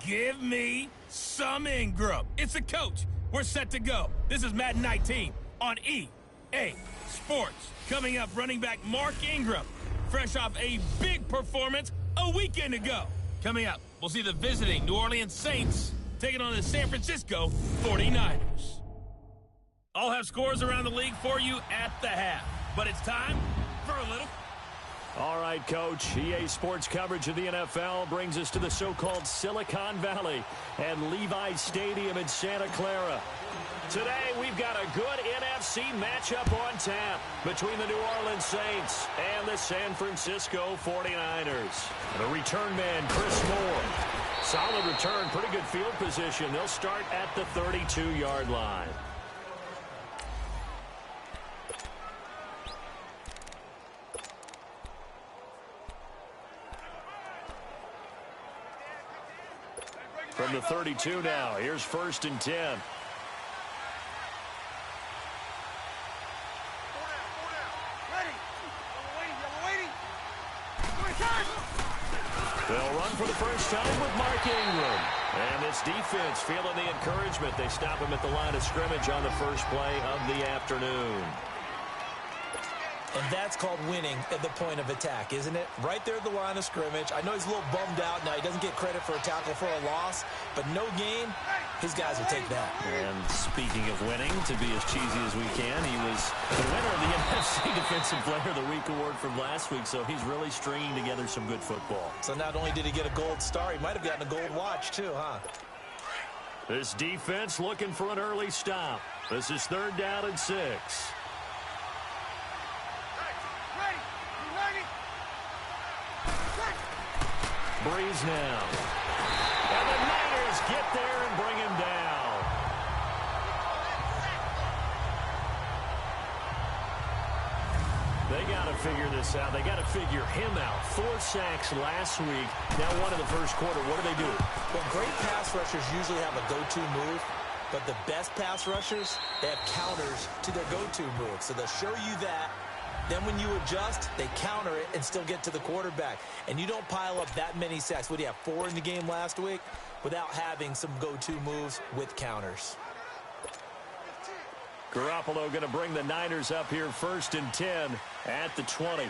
Give me some Ingram. It's a coach. We're set to go. This is Madden 19 on EA Sports. Coming up, running back Mark Ingram, fresh off a big performance a weekend ago. Coming up, we'll see the visiting New Orleans Saints taking on the San Francisco 49ers. I'll have scores around the league for you at the half, but it's time for a little... All right, Coach. EA Sports coverage of the NFL brings us to the so-called Silicon Valley and Levi's Stadium in Santa Clara. Today, we've got a good NFC matchup on tap between the New Orleans Saints and the San Francisco 49ers. The return man, Chris Moore. Solid return, pretty good field position. They'll start at the 32-yard line. From the 32 now, here's 1st and 10. They'll run for the first time with Mark Ingram. And this defense feeling the encouragement. They stop him at the line of scrimmage on the first play of the afternoon. And that's called winning at the point of attack, isn't it? Right there at the line of scrimmage. I know he's a little bummed out now. He doesn't get credit for a tackle for a loss, but no gain, his guys will take that. And speaking of winning, to be as cheesy as we can, he was the winner of the NFC Defensive Player of the Week award from last week, so he's really stringing together some good football. So not only did he get a gold star, he might have gotten a gold watch too, huh? This defense looking for an early stop. This is 3rd down and 6. Breeze now. And the Niners get there and bring him down. They got to figure this out. They got to figure him out. 4 sacks last week. Now 1 in the first quarter. What do they do? Well, great pass rushers usually have a go-to move, but the best pass rushers, they have counters to their go-to move. So they'll show you that. Then when you adjust, they counter it and still get to the quarterback. And you don't pile up that many sacks. What do you have, 4 in the game last week? Without having some go-to moves with counters. Garoppolo going to bring the Niners up here 1st and 10 at the 20.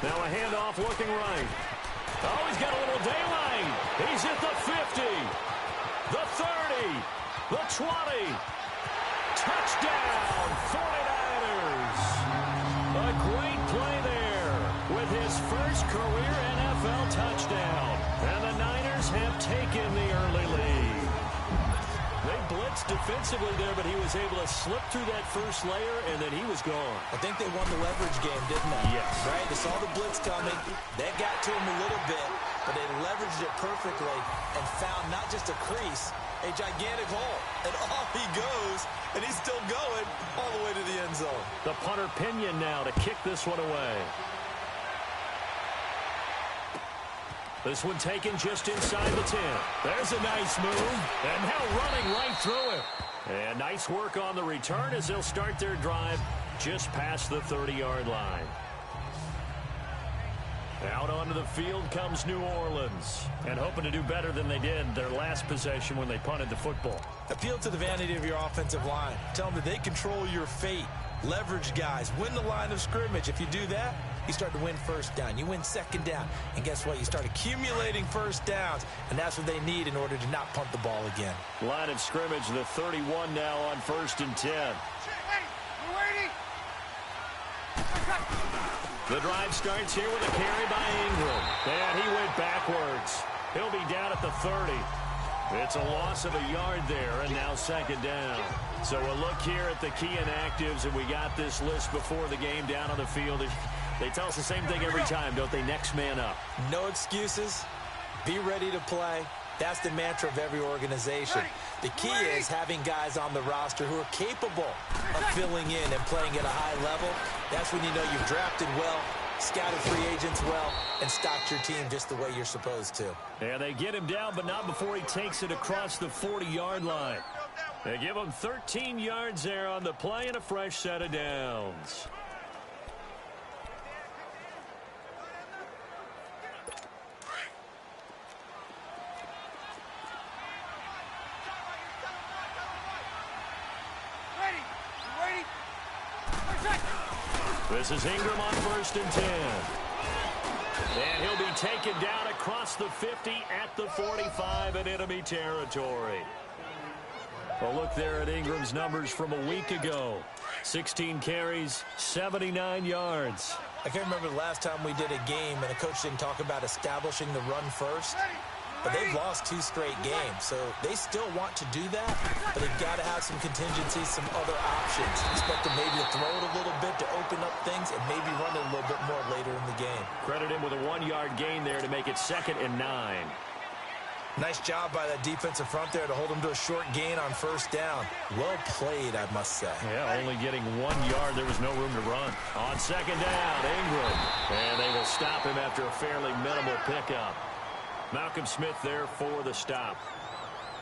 Now a handoff looking right. Oh, he's got a little daylight. He's at the 50. The 30, the 20, touchdown, 49ers. A great play there with his first career NFL touchdown. And the Niners have taken the early lead. They blitzed defensively there, but he was able to slip through that first layer, and then he was gone. I think they won the leverage game, didn't they? Yes. Right? They saw the blitz coming. That got to him a little bit, but they leveraged it perfectly and found not just a crease, a gigantic hole. And off he goes, and he's still going all the way to the end zone. The punter Pinion now to kick this one away. This one taken just inside the 10. There's a nice move, and now running right through it. And nice work on the return as they'll start their drive just past the 30-yard line. Out onto the field comes New Orleans, and hoping to do better than they did their last possession when they punted the football. Appeal to the vanity of your offensive line. Tell them that they control your fate. Leverage guys. Win the line of scrimmage. If you do that, you start to win 1st down. You win 2nd down. And guess what? You start accumulating 1st downs, and that's what they need in order to not punt the ball again. Line of scrimmage, the 31 now on 1st and 10. The drive starts here with a carry by Ingram. And he went backwards. He'll be down at the 30. It's a loss of a yard there, and now 2nd down. So a look here at the key inactives, and we got this list before the game down on the field. They tell us the same thing every time, don't they? Next man up. No excuses. Be ready to play. That's the mantra of every organization. The key is having guys on the roster who are capable of filling in and playing at a high level. That's when you know you've drafted well, scouted free agents well, and stocked your team just the way you're supposed to. And they get him down, but not before he takes it across the 40-yard line. They give him 13 yards there on the play and a fresh set of downs. This is Ingram on 1st and 10. And he'll be taken down across the 50 at the 45 in enemy territory. Well, look there at Ingram's numbers from a week ago. 16 carries, 79 yards. I can't remember the last time we did a game and the coach didn't talk about establishing the run first. But they've lost 2 straight games, so they still want to do that, but they've got to have some contingencies, some other options. Expect them maybe to throw it a little bit to open up things and maybe run it a little bit more later in the game. Credit him with a 1-yard gain there to make it 2nd and 9. Nice job by that defensive front there to hold him to a short gain on 1st down. Well played, I must say. Yeah, only getting 1 yard. There was no room to run. On 2nd down, Ingram. And they will stop him after a fairly minimal pickup. Malcolm Smith there for the stop.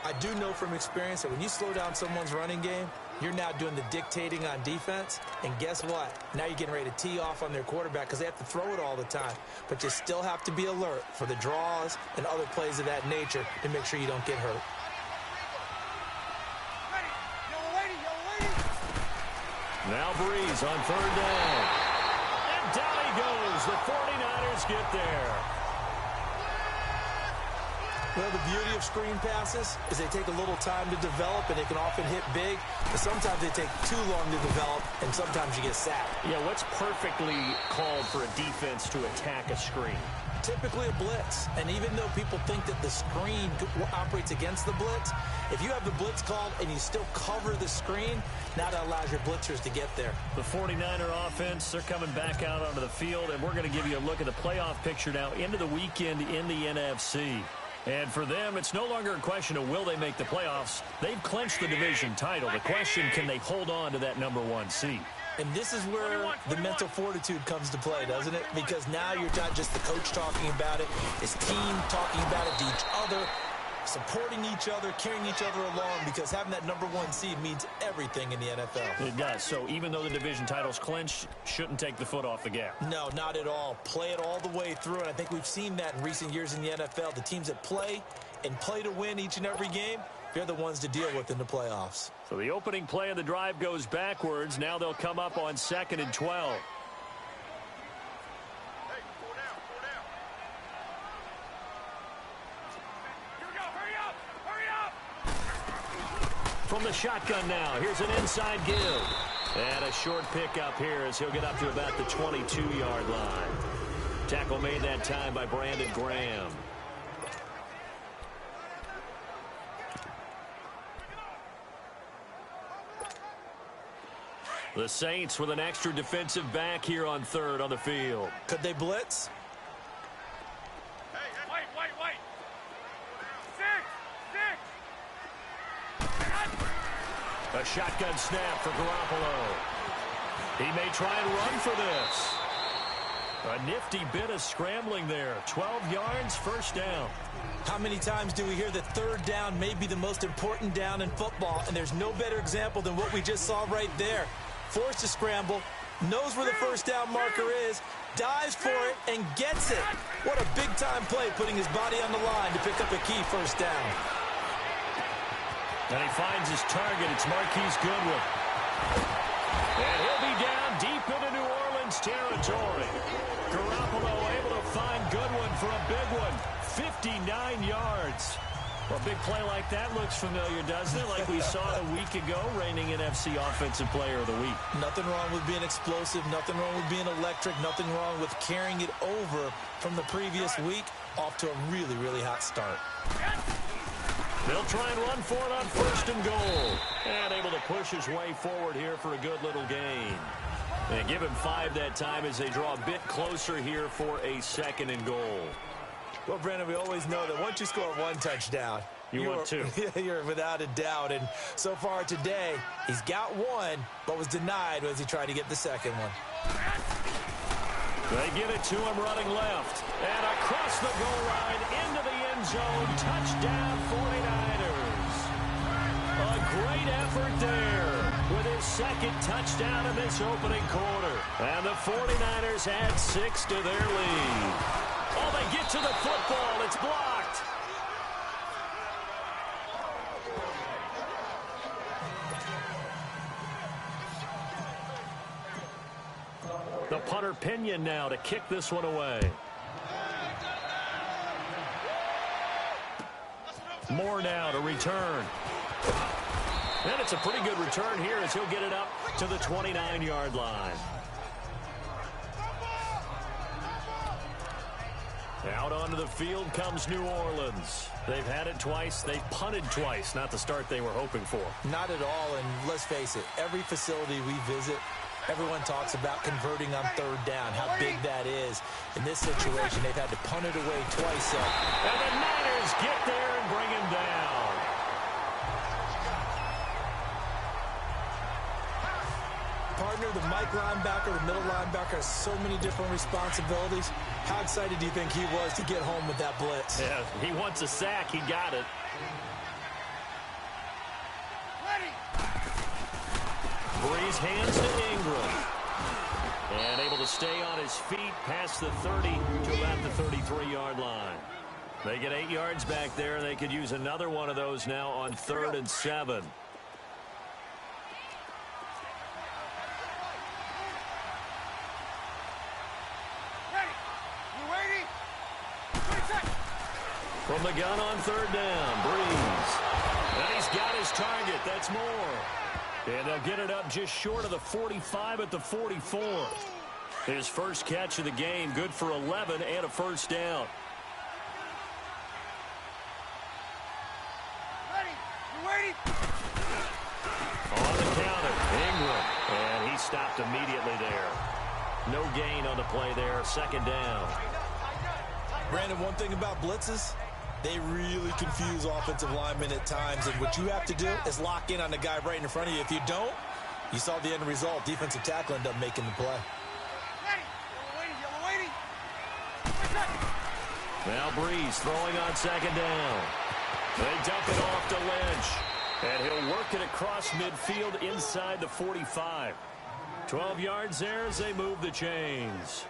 I do know from experience that when you slow down someone's running game, you're now doing the dictating on defense. And guess what? Now you're getting ready to tee off on their quarterback because they have to throw it all the time. But you still have to be alert for the draws and other plays of that nature to make sure you don't get hurt. Now Breeze on 3rd down. And down he goes. The 49ers get there. Well, the beauty of screen passes is they take a little time to develop, and they can often hit big. But sometimes they take too long to develop, and sometimes you get sacked. Yeah, what's perfectly called for a defense to attack a screen? Typically a blitz. And even though people think that the screen operates against the blitz, if you have the blitz called and you still cover the screen, now that allows your blitzers to get there. The 49er offense, they're coming back out onto the field, and we're going to give you a look at the playoff picture now into the weekend in the NFC. And for them, it's no longer a question of will they make the playoffs. They've clinched the division title. The question, can they hold on to that #1 seed? And this is where the mental fortitude comes to play, doesn't it? Because now you're not just the coach talking about it, his team talking about it to each other, supporting each other, carrying each other along, because having that #1 seed means everything in the NFL. It does. So even though the division title's clinched, shouldn't take the foot off the gas. No, not at all. Play it all the way through, and I think we've seen that in recent years in the NFL. The teams that play and play to win each and every game, they're the ones to deal with in the playoffs. So the opening play of the drive goes backwards. Now they'll come up on 2nd and 12. From the shotgun now, here's an inside give. And a short pickup here as he'll get up to about the 22-yard line. Tackle made that time by Brandon Graham. The Saints with an extra defensive back here on 3rd on the field. Could they blitz? Wait. A shotgun snap for Garoppolo. He may try and run for this. A nifty bit of scrambling there. 12 yards, 1st down. How many times do we hear that 3rd down may be the most important down in football, and there's no better example than what we just saw right there. Forced to scramble, knows where the 1st down marker is, dives for it, and gets it. What a big-time play, putting his body on the line to pick up a key 1st down. And he finds his target. It's Marquise Goodwin. And he'll be down deep into New Orleans territory. Garoppolo able to find Goodwin for a big one. 59 yards. Well, a big play like that looks familiar, doesn't it? Like we saw a week ago, reigning NFC Offensive Player of the Week. Nothing wrong with being explosive. Nothing wrong with being electric. Nothing wrong with carrying it over from the previous week off to a really, really hot start. They'll try and run for it on 1st and goal. And able to push his way forward here for a good little gain. And give him 5 that time as they draw a bit closer here for a 2nd and goal. Well, Brandon, we always know that once you score 1 touchdown, you want 2. You're without a doubt. And so far today, he's got 1, but was denied as he tried to get the 2nd one. They give it to him running left. And across the goal line into the end zone. Touchdown 49ers. A great effort there with his 2nd touchdown in this opening quarter. And the 49ers add 6 to their lead. Oh, they get to the football. It's blocked. The The punter Pinion now to kick this one away. Moore now to return. And it's a pretty good return here as he'll get it up to the 29-yard line. Out onto the field comes New Orleans. They've had it twice. They've punted twice. Not the start they were hoping for. Not at all, and let's face it, every facility we visit, everyone talks about converting on third down, how big that is. In this situation, they've had to punt it away twice. And the Niners get there and bring him down. Partner, the Mike linebacker, the middle linebacker has so many different responsibilities. How excited do you think he was to get home with that blitz? Yeah, he wants a sack. He got it. Breeze hands to Ingram. And able to stay on his feet past the 30 to about the 33-yard line. They get 8 yards back there. They could use another one of those now on 3rd and 7. From the gun on 3rd down, Breeze. And he's got his target. That's Moore. And they'll get it up just short of the 45 at the 44. His first catch of the game, good for 11 and a first down. On the counter, Ingram. And he stopped immediately there. No gain on the play there, 2nd down. Brandon, one thing about blitzes, they really confuse offensive linemen at times, and what you have to do is lock in on the guy right in front of you. If you don't, you saw the end result. Defensive tackle ended up making the play. Now Breeze throwing on 2nd down. They dump it off to Lynch. And he'll work it across midfield inside the 45. 12 yards there as they move the chains.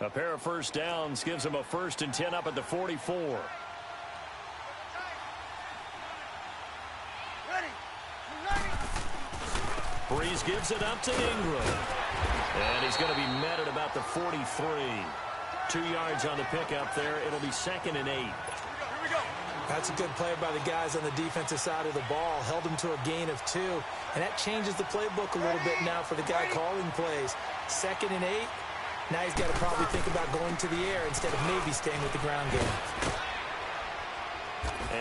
A pair of first downs gives them a 1st and 10 up at the 44. Breeze gives it up to Ingram. And he's going to be met at about the 43. 2 yards on the pickup there. It'll be 2nd and 8. That's a good play by the guys on the defensive side of the ball. Held him to a gain of 2. And that changes the playbook a little bit now for the guy calling plays. 2nd and 8. Now he's got to probably think about going to the air instead of maybe staying with the ground game.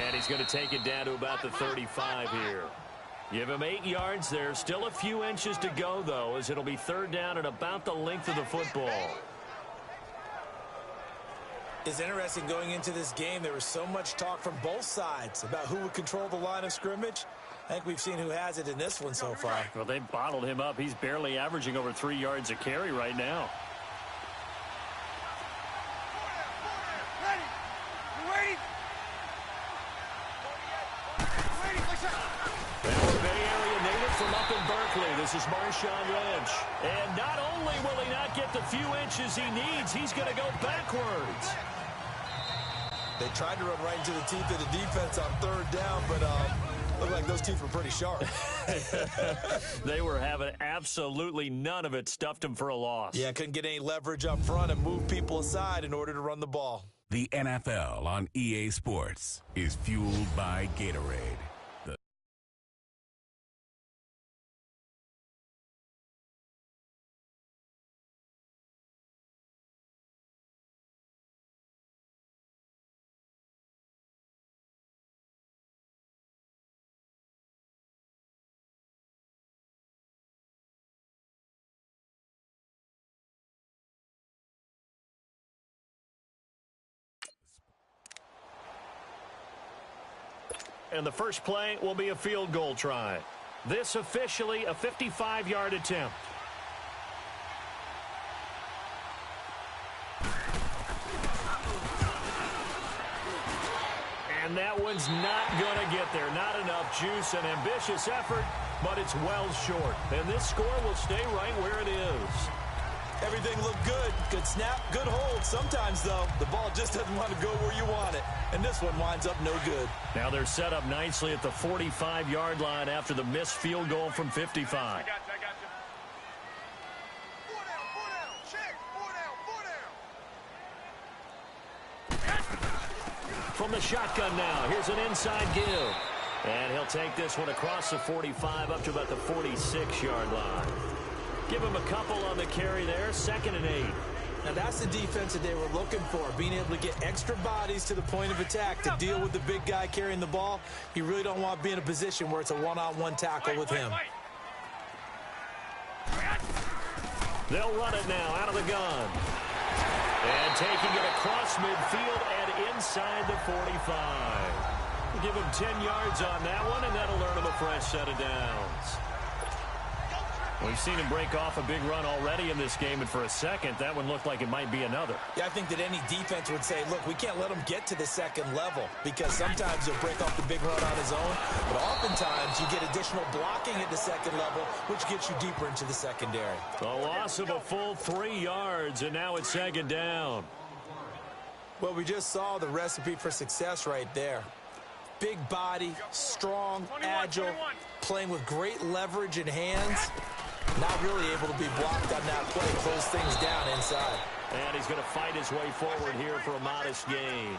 And he's going to take it down to about the 35 here. Give him 8 yards there. Still a few inches to go, though, as it'll be 3rd down at about the length of the football. It's interesting going into this game. There was so much talk from both sides about who would control the line of scrimmage. I think we've seen who has it in this one so far. Well, they bottled him up. He's barely averaging over 3 yards a carry right now. This is Marshawn Lynch. And not only will he not get the few inches he needs, he's going to go backwards. They tried to run right into the teeth of the defense on 3rd down, but looked like those teeth were pretty sharp. They were having absolutely none of it. Stuffed him for a loss. Yeah, couldn't get any leverage up front and move people aside in order to run the ball. The NFL on EA Sports is fueled by Gatorade. And the first play will be a field goal try. This officially a 55-yard attempt. And that one's not going to get there. Not enough juice. An ambitious effort, but it's well short. And this score will stay right where it is. Everything looked good. Good snap, good hold. Sometimes, though, the ball just doesn't want to go where you want it. And this one winds up no good. Now they're set up nicely at the 45-yard line after the missed field goal from 55. I got you. From the shotgun now, here's an inside give. And he'll take this one across the 45 up to about the 46-yard line. Give him a couple on the carry there, 2nd and 8. Now that's the defense that they were looking for, being able to get extra bodies to the point of attack to deal with the big guy carrying the ball. You really don't want to be in a position where it's a one-on-one tackle with him. They'll run it now out of the gun. And taking it across midfield and inside the 45. We'll give him 10 yards on that one, and that'll earn him a fresh set of downs. We've seen him break off a big run already in this game, and for a second, that one looked like it might be another. Yeah, I think that any defense would say, look, we can't let him get to the second level because sometimes he'll break off the big run on his own, but oftentimes you get additional blocking at the second level, which gets you deeper into the secondary. A loss of a full 3 yards, and now it's 2nd down. Well, we just saw the recipe for success right there. Big body, strong, agile, playing with great leverage in hands. Not really able to be blocked on that play. Close things down inside. And he's going to fight his way forward here for a modest gain.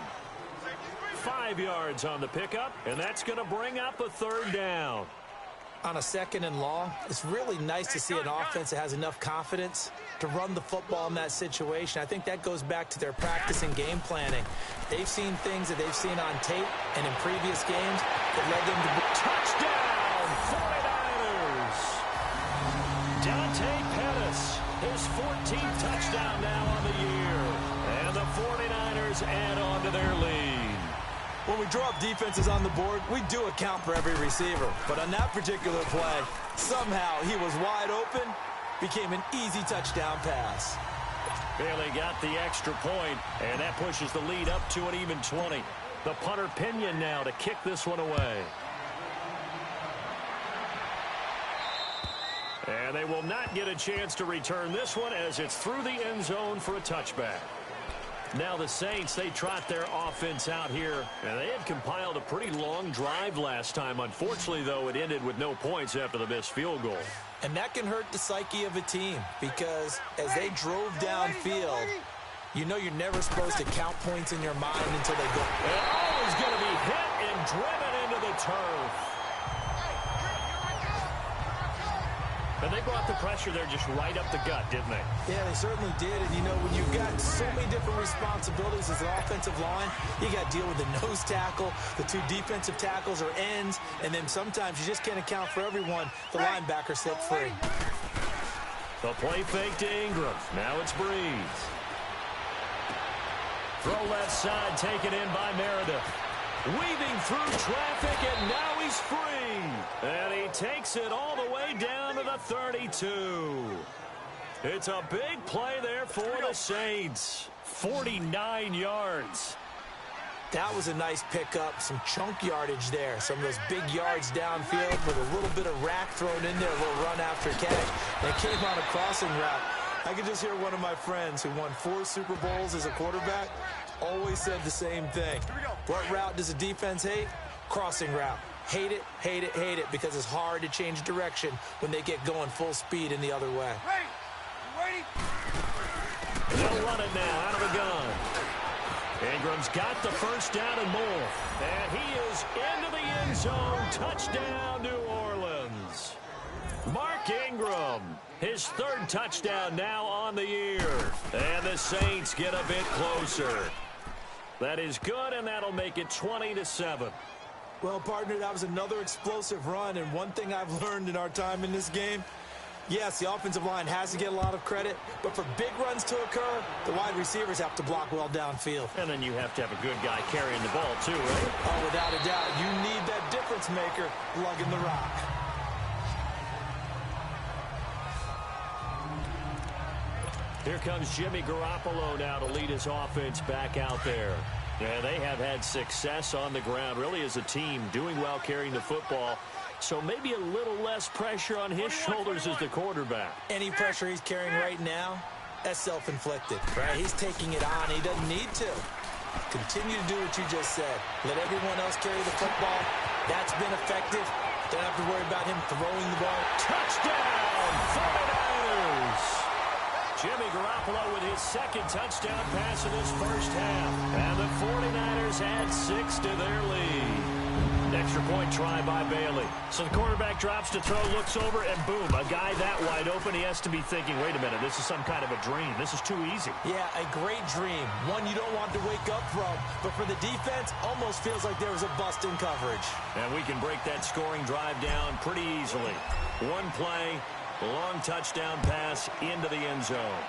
5 yards on the pickup, and that's going to bring up a 3rd down. On a 2nd and long, it's really nice to see an offense that has enough confidence to run the football in that situation. I think that goes back to their practice and game planning. They've seen things that they've seen on tape and in previous games that led them to touchdown 49ers. Dante Pettis, his 14th touchdown now on the year. And the 49ers add on to their lead. When we draw up defenses on the board, we do account for every receiver. But on that particular play, somehow he was wide open, became an easy touchdown pass. Bailey got the extra point, and that pushes the lead up to an even 20. The punter Pinion now to kick this one away. And they will not get a chance to return this one as it's through the end zone for a touchback. Now the Saints, they trot their offense out here, and they had compiled a pretty long drive last time. Unfortunately, though, it ended with no points after the missed field goal. And that can hurt the psyche of a team because as they drove downfield, you know you're never supposed to count points in your mind until they go. And always going to be hit and driven into the turf. And they brought the pressure there just right up the gut, didn't they? Yeah, they certainly did. And, you know, when you've got so many different responsibilities as an offensive line, you got to deal with the nose tackle, the 2 defensive tackles or ends, and then sometimes you just can't account for everyone. The linebacker slipped free. The play fake to Ingram. Now it's Breeze. Throw left side, taken in by Meredith. Weaving through traffic, and now he's free. And he takes it all the way down to the 32. It's a big play there for the Saints. 49 yards. That was a nice pickup, some chunk yardage there. Some of those big yards downfield with a little bit of rack thrown in there, a little run after catch. And it came on a crossing route. I could just hear one of my friends who won 4 Super Bowls as a quarterback always said the same thing. What route does a defense hate? Crossing route. Hate it, hate it, hate it, because it's hard to change direction when they get going full speed in the other way. They'll run it now out of the gun. Ingram's got the first down and more. And he is into the end zone. Touchdown, New Orleans. Mark Ingram, his 3rd touchdown now on the year. And the Saints get a bit closer. That is good, and that'll make it 20-7. Well, partner, that was another explosive run, and one thing I've learned in our time in this game, yes, the offensive line has to get a lot of credit, but for big runs to occur, the wide receivers have to block well downfield. And then you have to have a good guy carrying the ball, too, right? Oh, without a doubt. You need that difference maker lugging the rock. Here comes Jimmy Garoppolo now to lead his offense back out there. Yeah, they have had success on the ground, really as a team, doing well carrying the football. So maybe a little less pressure on his shoulders as the quarterback. Any pressure he's carrying right now That's self-inflicted, right? He's taking it on. He doesn't need to. Continue to do what you just said. Let everyone else carry the football. That's been effective. Don't have to worry about him throwing the ball. Touchdown, 49ers! Jimmy Garoppolo with his second touchdown pass in this first half. And the 49ers add 6 to their lead. Extra point try by Bailey. So the quarterback drops to throw, looks over, and boom, a guy that wide open, he has to be thinking, wait a minute, this is some kind of a dream. This is too easy. Yeah, a great dream. One you don't want to wake up from. But for the defense, almost feels like there was a bust in coverage. And we can break that scoring drive down pretty easily. One play, long touchdown pass into the end zone.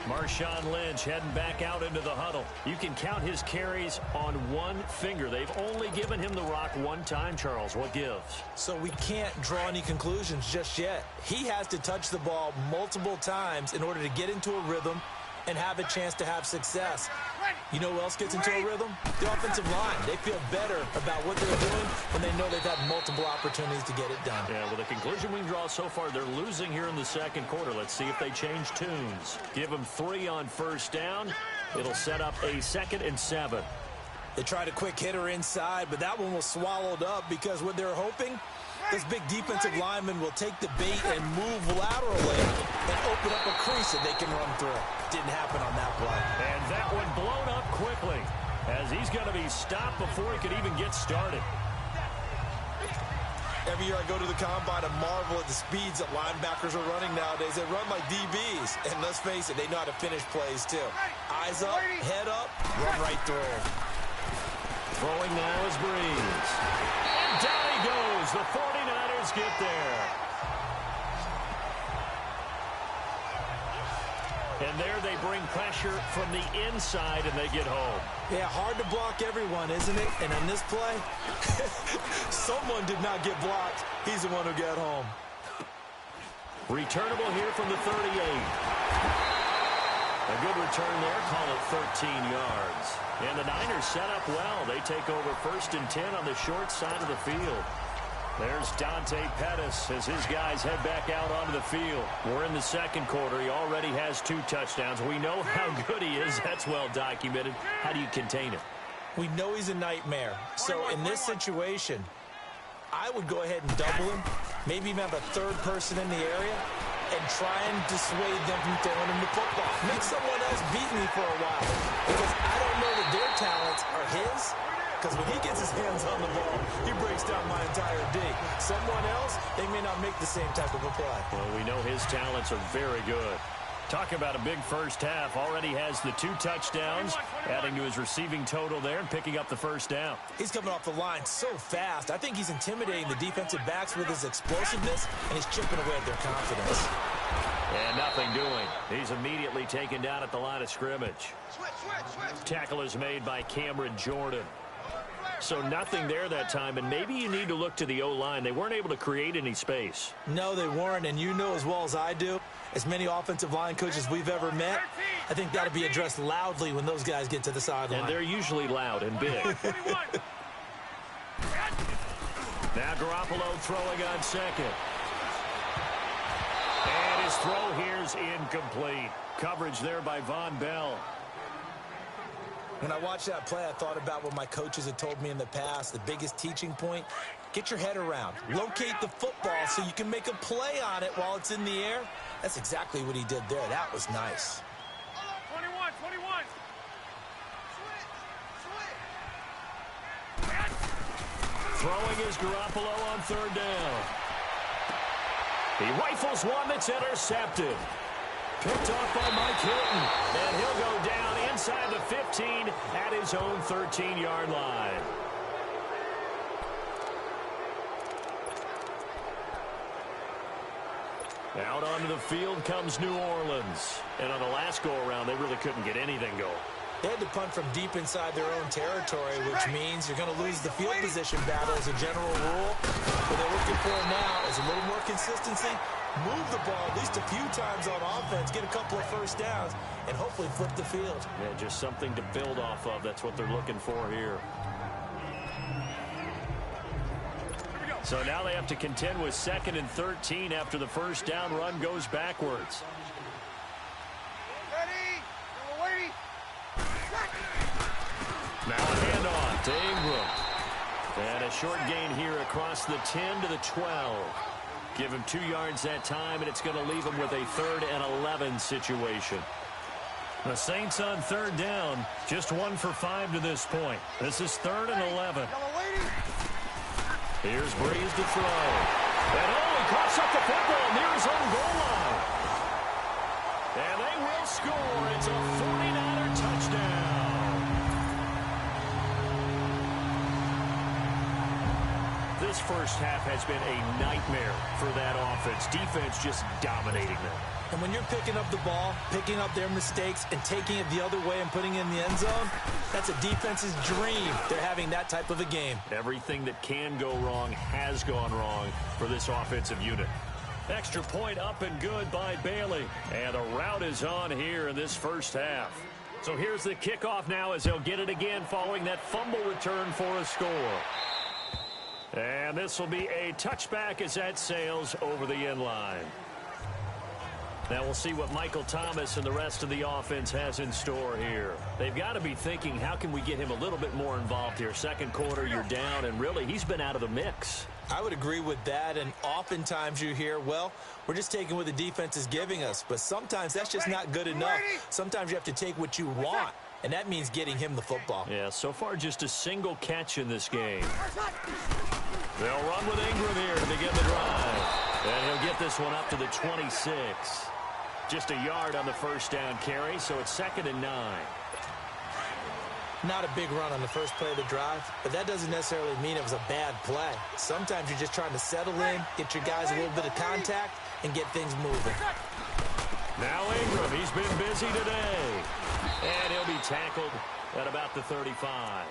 Marshawn Lynch heading back out into the huddle. You can count his carries on one finger. They've only given him the rock one time, Charles. What gives? So we can't draw any conclusions just yet. He has to touch the ball multiple times in order to get into a rhythm and have a chance to have success. You know who else gets into a rhythm? The offensive line. They feel better about what they're doing when they know they've had multiple opportunities to get it done. Yeah, well, the conclusion we can draw so far, they're losing here in the second quarter. Let's see if they change tunes. Give them 3 on first down. It'll set up a 2nd and 7. They tried a quick hitter inside, but that one was swallowed up because what they're hoping, this big defensive lineman will take the bait and move laterally and open up a crease that they can run through. Didn't happen on that play. And that one blown up quickly as he's going to be stopped before he could even get started. Every year I go to the combine and marvel at the speeds that linebackers are running nowadays. They run like DBs. And let's face it, they know how to finish plays too. Eyes up, head up, run right through. Throwing now is Breeze. And down he goes. The 49ers get there. And there they bring pressure from the inside and they get home. Yeah, hard to block everyone, isn't it? And on this play, someone did not get blocked. He's the one who got home. Returnable here from the 38. A good return there, call it 13 yards. And the Niners set up well. They take over 1st and 10 on the short side of the field. There's Dante Pettis as his guys head back out onto the field. We're in the second quarter. He already has 2 touchdowns. We know how good he is. That's well documented. How do you contain him? We know he's a nightmare. So in this situation, I would go ahead and double him, maybe even have a 3rd person in the area, and try and dissuade them from throwing him the football. Make someone else beat me for a while, because I don't know that their talents are his. Because when he gets his hands on the ball, he breaks down my entire D. Someone else, they may not make the same type of a play. Well, we know his talents are very good. Talk about a big first half. Already has the 2 touchdowns, adding to his receiving total there and picking up the first down. He's coming off the line so fast. I think he's intimidating the defensive backs with his explosiveness, and he's chipping away at their confidence. And nothing doing. He's immediately taken down at the line of scrimmage. Tackle is made by Cameron Jordan. So nothing there that time, and maybe you need to look to the O-line. They weren't able to create any space. No, they weren't, and you know as well as I do, as many offensive line coaches we've ever met, I think that'll be addressed loudly when those guys get to the sideline. And they're usually loud and big. Now Garoppolo throwing on 2nd. And his throw here's incomplete. Coverage there by Von Bell. When I watched that play, I thought about what my coaches had told me in the past. The biggest teaching point, get your head around. Locate the football so you can make a play on it while it's in the air. That's exactly what he did there. That was nice. 21. Throwing is Garoppolo on 3rd down. He rifles one that's intercepted. Picked off by Mike Hilton. And he'll go down inside the 15 at his own 13-yard line. Out onto the field comes New Orleans. And on the last go-around, they really couldn't get anything going. They had to punt from deep inside their own territory, which means you're going to lose the field position battle as a general rule. What they're looking for now is a little more consistency, move the ball at least a few times on offense, get a couple of first downs, and hopefully flip the field. Yeah, just something to build off of. That's what they're looking for here. So now they have to contend with 2nd and 13 after the first down run goes backwards. Now a handoff to Ingram. And a short gain here across the 10 to the 12. Give him 2 yards that time, and it's going to leave him with a 3rd and 11 situation. The Saints on 3rd down, just 1 for 5 to this point. This is 3rd and 11. Here's Breeze to throw. And he coughs up the football near his own goal line. And they will score. It's a 49er touchdown. This first half has been a nightmare for that offense. Defense just dominating them. And when you're picking up the ball, picking up their mistakes, and taking it the other way and putting it in the end zone, that's a defense's dream. They're having that type of a game. Everything that can go wrong has gone wrong for this offensive unit. Extra point up and good by Bailey. And a rout is on here in this first half. So here's the kickoff now as they'll get it again following that fumble return for a score. And this will be a touchback as that sails over the end line. Now we'll see what Michael Thomas and the rest of the offense has in store here. They've got to be thinking, how can we get him a little bit more involved here? Second quarter, you're down, and really, he's been out of the mix. I would agree with that, and oftentimes you hear, well, we're just taking what the defense is giving us. But sometimes that's just not good enough. Sometimes you have to take what you want, and that means getting him the football. Yeah, so far just a single catch in this game. They'll run with Ingram here to begin the drive. And he'll get this one up to the 26. Just a yard on the first down carry, so it's 2nd and 9. Not a big run on the first play of the drive, but that doesn't necessarily mean it was a bad play. Sometimes you're just trying to settle in, get your guys a little bit of contact, and get things moving. Now Ingram, he's been busy today. And he'll be tackled at about the 35.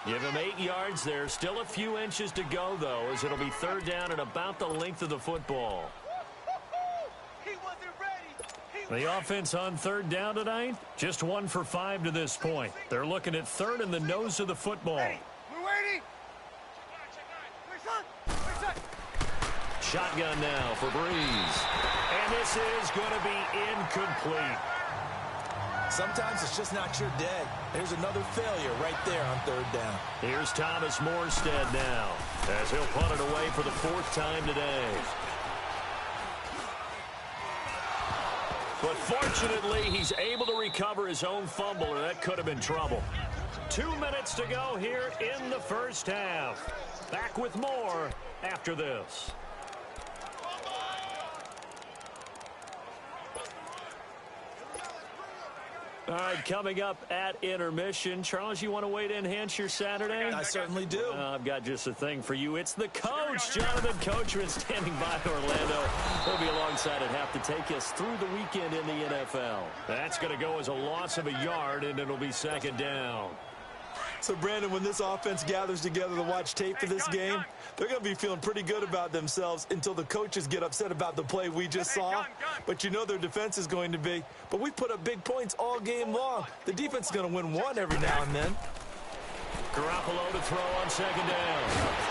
Give him 8 yards there. Still a few inches to go, though, as it'll be 3rd down and about the length of the football. The offense on 3rd down tonight, just 1 for 5 to this point. They're looking at 3rd and the nose of the football. Shotgun now for Breeze. And this is going to be incomplete. Sometimes it's just not your day. There's another failure right there on 3rd down. Here's Thomas Morstead now, as he'll punt it away for the 4th time today. But fortunately, he's able to recover his own fumble, or that could have been trouble. 2 minutes to go here in the first half. Back with more after this. All right, coming up at intermission. Charles, you want to wait to enhance your Saturday? I certainly do. I've got just a thing for you. It's the coach, Jonathan Coachman, standing by Orlando. He'll be alongside at half to take us through the weekend in the NFL. That's going to go as a loss of a yard, and it'll be 2nd down. So, Brandon, when this offense gathers together to watch tape for this game, they're going to be feeling pretty good about themselves until the coaches get upset about the play we just saw. But you know their defense is going to be. But we put up big points all game long. The defense is going to win one every now and then. Garoppolo to throw on 2nd down.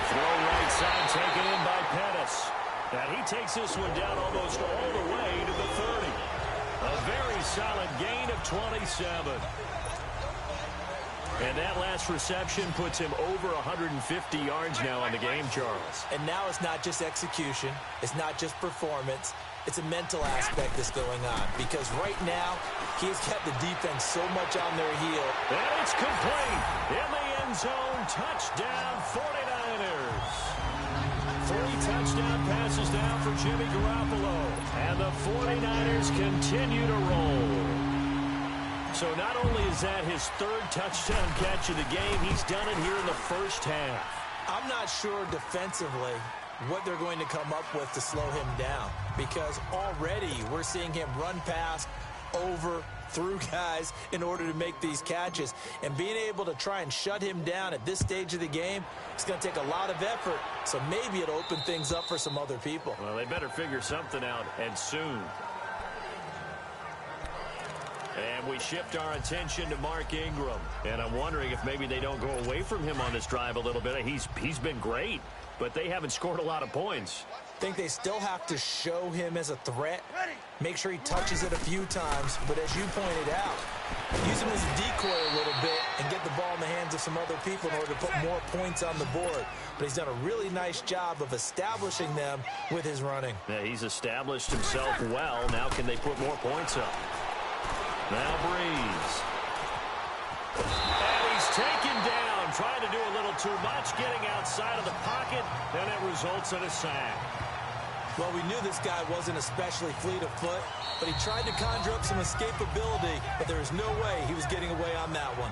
Throw right side taken in by Pettis. And he takes this one down almost all the way to the 30. A very solid gain of 27. And that last reception puts him over 150 yards now on the game, Charles. And now it's not just execution. It's not just performance. It's a mental aspect that's going on. Because right now, he has kept the defense so much on their heel. And it's complete. In the end zone, touchdown 49ers. 3 touchdown passes now for Jimmy Garoppolo. And the 49ers continue to roll. So not only is that his 3rd touchdown catch of the game, he's done it here in the first half. I'm not sure defensively what they're going to come up with to slow him down, because already we're seeing him run past, over, through guys in order to make these catches. And being able to try and shut him down at this stage of the game, it's going to take a lot of effort. So maybe it'll open things up for some other people. Well, they better figure something out, and soon. And we shift our attention to Mark Ingram. And I'm wondering if maybe they don't go away from him on this drive a little bit. He's been great, but they haven't scored a lot of points. I think they still have to show him as a threat. Make sure he touches it a few times. But as you pointed out, use him as a decoy a little bit and get the ball in the hands of some other people in order to put more points on the board. But he's done a really nice job of establishing them with his running. Yeah, he's established himself well. Now can they put more points up? Now Breeze. And he's taken down, trying to do a little too much, getting outside of the pocket, and it results in a sack. Well, we knew this guy wasn't especially fleet of foot, but he tried to conjure up some escapability, but there was no way he was getting away on that one.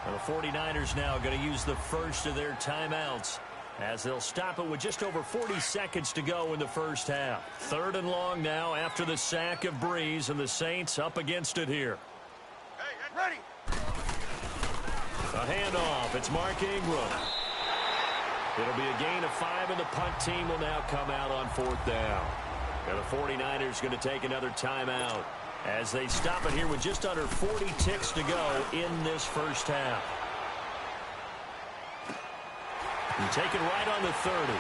Well, the 49ers now going to use the first of their timeouts as they'll stop it with just over 40 seconds to go in the first half. 3rd and long now after the sack of Breeze, and the Saints up against it here. Hey, ready. A handoff. It's Mark Ingram. It'll be a gain of 5, and the punt team will now come out on 4th down. And the 49ers going to take another timeout as they stop it here with just under 40 ticks to go in this first half. And take it right on the 30.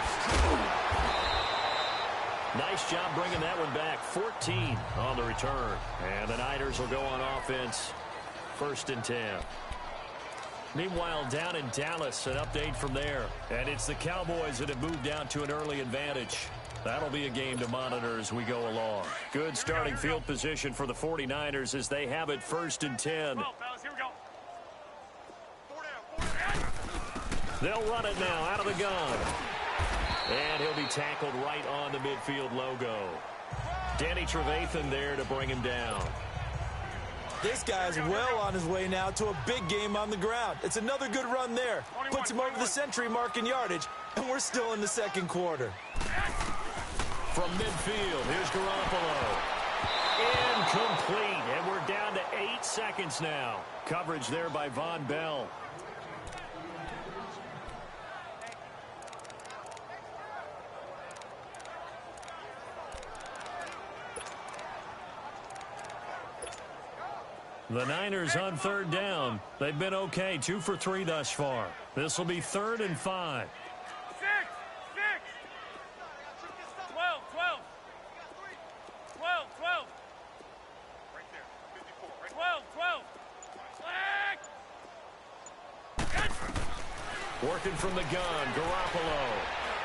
Nice job bringing that one back. 14 on the return. And the Niners will go on offense. 1st and 10. Meanwhile, down in Dallas, an update from there. And it's the Cowboys that have moved down to an early advantage. That'll be a game to monitor as we go along. Good starting field position for the 49ers as they have it 1st and 10. Well, fellas, here we go. 4 down. They'll run it now out of the gun. And he'll be tackled right on the midfield logo. Danny Trevathan there to bring him down. This guy's well on his way now to a big game on the ground. It's another good run there. Puts him over the century mark in yardage, and we're still in the 2nd quarter. From midfield, here's Garoppolo. Incomplete, and we're down to 8 seconds now. Coverage there by Von Bell. The Niners on 3rd down. They've been okay, 2 for 3 thus far. This will be 3rd and 5. 6. 12. 12. Right there. 54. Right 12. Flag. Working from the gun, Garoppolo.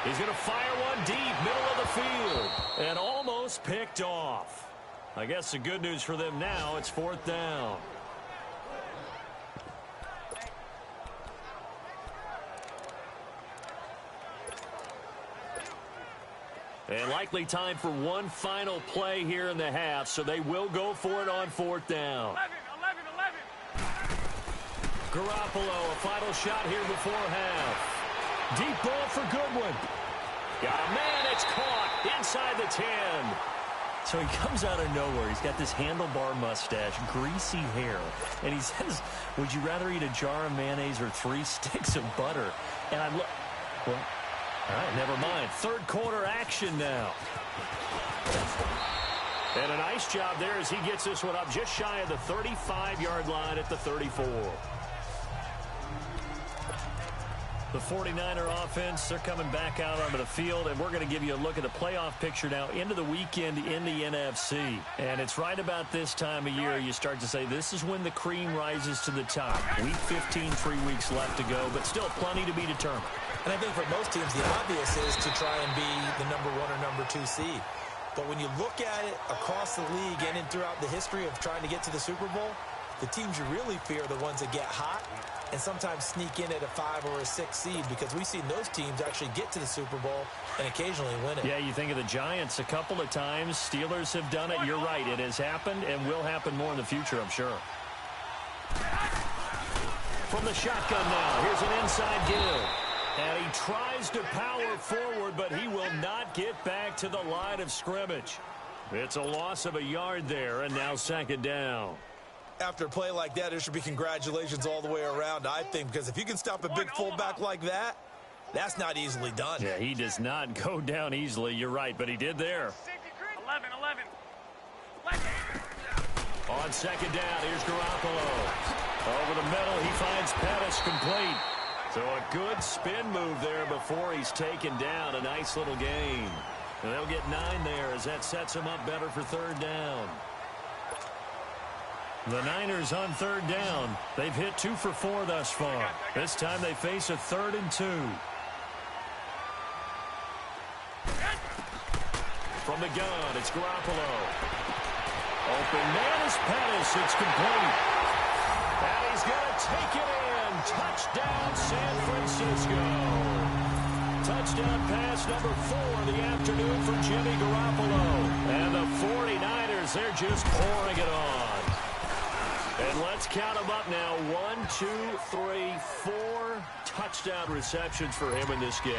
He's going to fire one deep, middle of the field, and almost picked off. I guess the good news for them now, it's 4th down. And likely time for one final play here in the half, so they will go for it on 4th down. 11. Garoppolo, a final shot here before half. Deep ball for Goodwin. Got a man, it's caught inside the 10. So he comes out of nowhere. He's got this handlebar mustache, greasy hair, and he says, would you rather eat a jar of mayonnaise or 3 sticks of butter? And I'm well, all right, never mind. 3rd quarter action now. And a nice job there as he gets this one up just shy of the 35-yard line at the 34. The 49er offense, they're coming back out onto the field, and we're going to give you a look at the playoff picture now into the weekend in the NFC. And it's right about this time of year you start to say this is when the cream rises to the top. Week 15, 3 weeks left to go, but still plenty to be determined. And I think for most teams, the obvious is to try and be the number 1 or number 2 seed. But when you look at it across the league and throughout the history of trying to get to the Super Bowl, the teams you really fear are the ones that get hot and sometimes sneak in at a 5 or a 6 seed, because we've seen those teams actually get to the Super Bowl and occasionally win it. Yeah, you think of the Giants a couple of times. Steelers have done it. You're right. It has happened and will happen more in the future, I'm sure. From the shotgun now, here's an inside give. And he tries to power forward, but he will not get back to the line of scrimmage. It's a loss of a yard there, and now 2nd down. After a play like that, there should be congratulations all the way around, I think, because if you can stop a big fullback like that, that's not easily done. Yeah, he does not go down easily. You're right, but he did there. 11. On second down, here's Garoppolo. Over the middle, he finds Pettis complete. So a good spin move there before he's taken down. A nice little gain. And they'll get 9 there as that sets them up better for third down. The Niners on third down. They've hit 2 for 4 thus far. This time they face a 3rd and 2. From the gun, it's Garoppolo. Open man is Pettis. It's complete. And he's going to take it in. Touchdown, San Francisco. Touchdown pass number 4 of the afternoon from Jimmy Garoppolo. And the 49ers, they're just pouring it on. And let's count them up now. 1, 2, 3, 4 touchdown receptions for him in this game.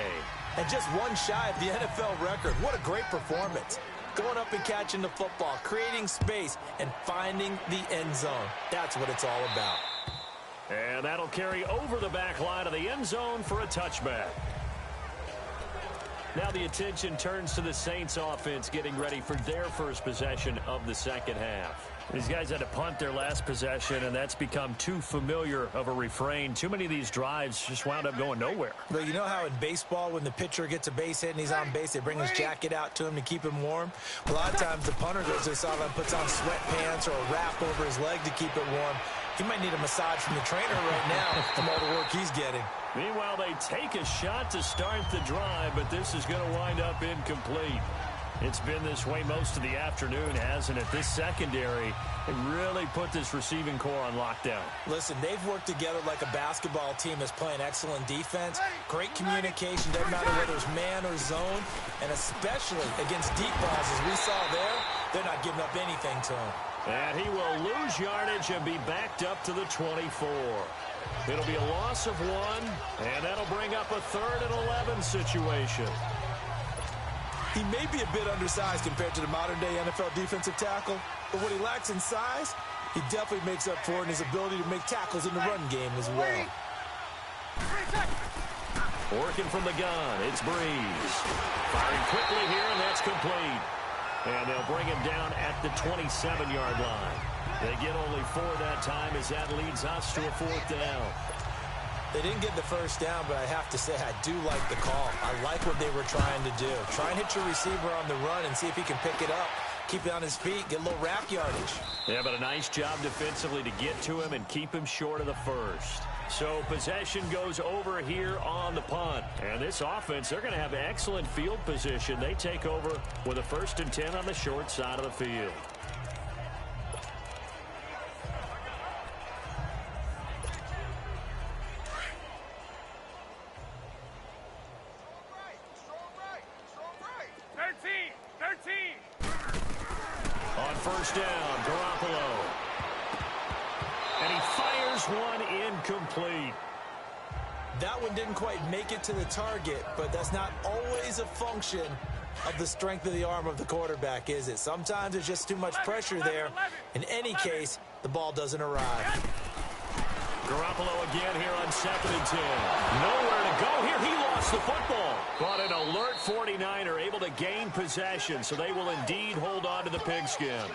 And just one shy of the NFL record. What a great performance. Going up and catching the football, creating space, and finding the end zone. That's what it's all about. And that'll carry over the back line of the end zone for a touchback. Now the attention turns to the Saints offense getting ready for their first possession of the second half. These guys had to punt their last possession, and that's become too familiar of a refrain. Too many of these drives just wound up going nowhere. But you know how in baseball, when the pitcher gets a base hit and he's on base, they bring his jacket out to him to keep him warm? A lot of times the punter goes to the sideline, puts on sweatpants or a wrap over his leg to keep it warm. He might need a massage from the trainer right now from all the work he's getting. Meanwhile, they take a shot to start the drive, but this is going to wind up incomplete. It's been this way most of the afternoon, hasn't it? This secondary really put this receiving core on lockdown. Listen, they've worked together like a basketball team that's playing excellent defense. Great communication, doesn't matter whether it's man or zone, and especially against deep balls, as we saw there, they're not giving up anything to him. And he will lose yardage and be backed up to the 24. It'll be a loss of 1, and that'll bring up a 3rd and 11 situation. He may be a bit undersized compared to the modern-day NFL defensive tackle, but what he lacks in size, he definitely makes up for in his ability to make tackles in the run game as well. Working from the gun, it's Breeze. Firing quickly here, and that's complete. And they'll bring him down at the 27-yard line. They get only 4 that time as that leads us to a 4th down. They didn't get the first down, but I have to say I do like the call. I like what they were trying to do. Try and hit your receiver on the run and see if he can pick it up. Keep it on his feet, get a little rack yardage. Yeah, but a nice job defensively to get to him and keep him short of the first. So possession goes over here on the punt. And this offense, they're going to have excellent field position. They take over with a 1st and 10 on the short side of the field. On first down, Garoppolo. And he fires one incomplete. That one didn't quite make it to the target, but that's not always a function of the strength of the arm of the quarterback, is it? Sometimes there's just too much pressure there. In any case, the ball doesn't arrive. Garoppolo again here on 2nd and 10. Nowhere to go here. He lost the football. But an alert 49er able to gain possession, so they will indeed hold on to the pigskin.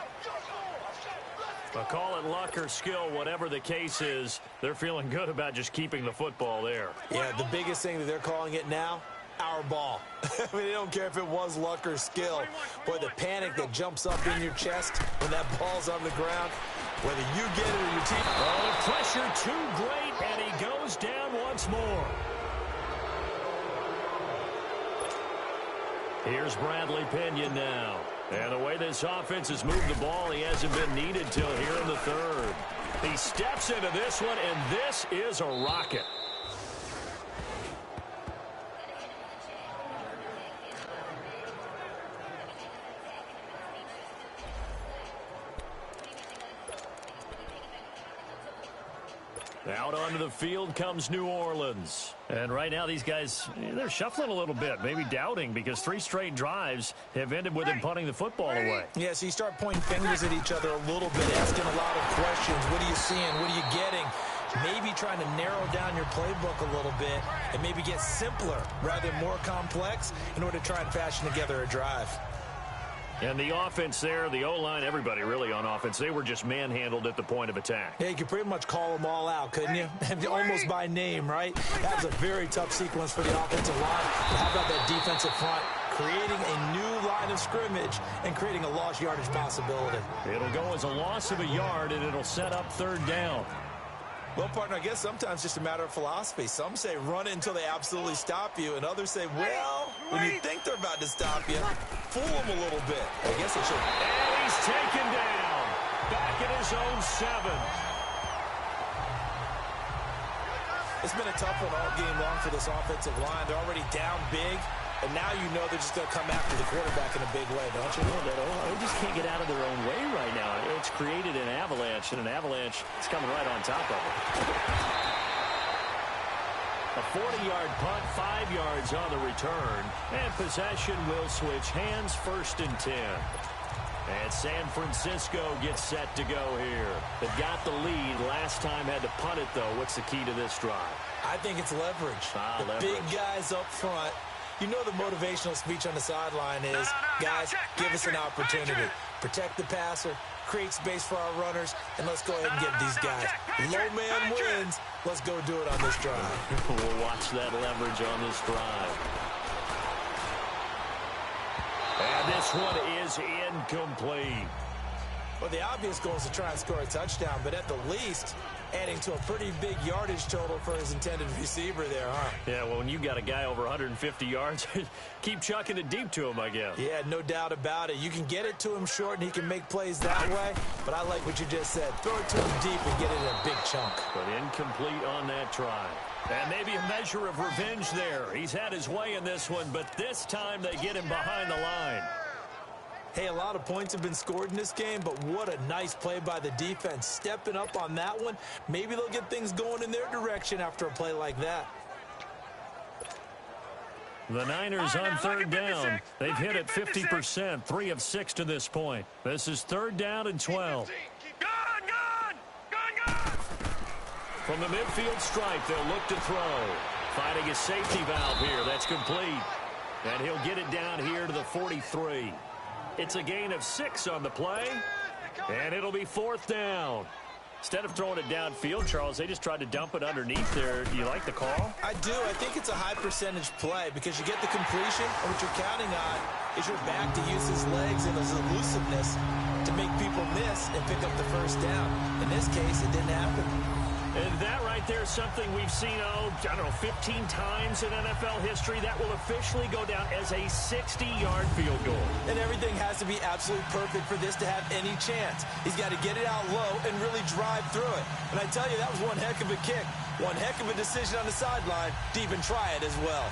But call it luck or skill, whatever the case is, they're feeling good about just keeping the football there. Yeah, the biggest thing that they're calling it now, our ball. I mean, they don't care if it was luck or skill. Boy, the panic that jumps up in your chest when that ball's on the ground, whether you get it or your team. Oh, the pressure too great, and he goes down once more. Here's Bradley Pinion now. And the way this offense has moved the ball, he hasn't been needed till here in the 3rd. He steps into this one, and this is a rocket. Out onto the field comes New Orleans. And right now these guys, they're shuffling a little bit, maybe doubting, because 3 straight drives have ended with them punting the football away. Yeah, so you start pointing fingers at each other a little bit, asking a lot of questions. What are you seeing? What are you getting? Maybe trying to narrow down your playbook a little bit and maybe get simpler rather than more complex in order to try and fashion together a drive. And the offense there, the O-line, everybody really on offense, they were just manhandled at the point of attack. Yeah, you could pretty much call them all out, couldn't you? Almost by name, right? That's a very tough sequence for the offensive line. But how about that defensive front? Creating a new line of scrimmage and creating a lost yardage possibility. It'll go as a loss of a yard, and it'll set up 3rd down. Well, partner, I guess sometimes it's just a matter of philosophy. Some say run it until they absolutely stop you, and others say, well, when you think they're about to stop you, fool them a little bit. I guess it should. And he's taken down. Back at his own 7. It's been a tough one all game long for this offensive line. They're already down big, and now you know they're just going to come after the quarterback in a big way, don't you? They just can't get out of their own way right now. It's created an avalanche, and an avalanche is coming right on top of it. A 40-yard punt, 5 yards on the return, and possession will switch hands, 1st and 10. And San Francisco gets set to go here. They've got the lead. Last time had to punt it, though. What's the key to this drive? I think it's leverage. Leverage. Big guys up front. You know the motivational speech on the sideline is, guys, give us an opportunity. Protect the passer, create space for our runners, and let's go ahead and get these guys. Low man wins. Let's go do it on this drive. We'll watch that leverage on this drive. And this one is incomplete. Well, the obvious goal is to try and score a touchdown, but at the least, adding to a pretty big yardage total for his intended receiver there, huh? Yeah, well, when you got a guy over 150 yards, keep chucking it deep to him, I guess. Yeah, no doubt about it. You can get it to him short, and he can make plays that way, but I like what you just said. Throw it to him deep and get it in a big chunk. But incomplete on that try. And maybe a measure of revenge there. He's had his way in this one, but this time they get him behind the line. Hey, a lot of points have been scored in this game, but what a nice play by the defense. Stepping up on that one, maybe they'll get things going in their direction after a play like that. The Niners on 3rd down. They've hit it 50%, 3 of 6 to this point. This is 3rd down and 12. From the midfield stripe, they'll look to throw. Finding a safety valve here. That's complete. And he'll get it down here to the 43. It's a gain of 6 on the play. And it'll be 4th down. Instead of throwing it downfield, Charles, they just tried to dump it underneath there. Do you like the call? I do. I think it's a high-percentage play because you get the completion, and what you're counting on is your back to use his legs and his elusiveness to make people miss and pick up the 1st down. In this case, it didn't happen. And that right there is something we've seen, I don't know, 15 times in NFL history. That will officially go down as a 60-yard field goal. And everything has to be absolutely perfect for this to have any chance. He's got to get it out low and really drive through it. And I tell you, that was one heck of a kick. One heck of a decision on the sideline to even try it as well.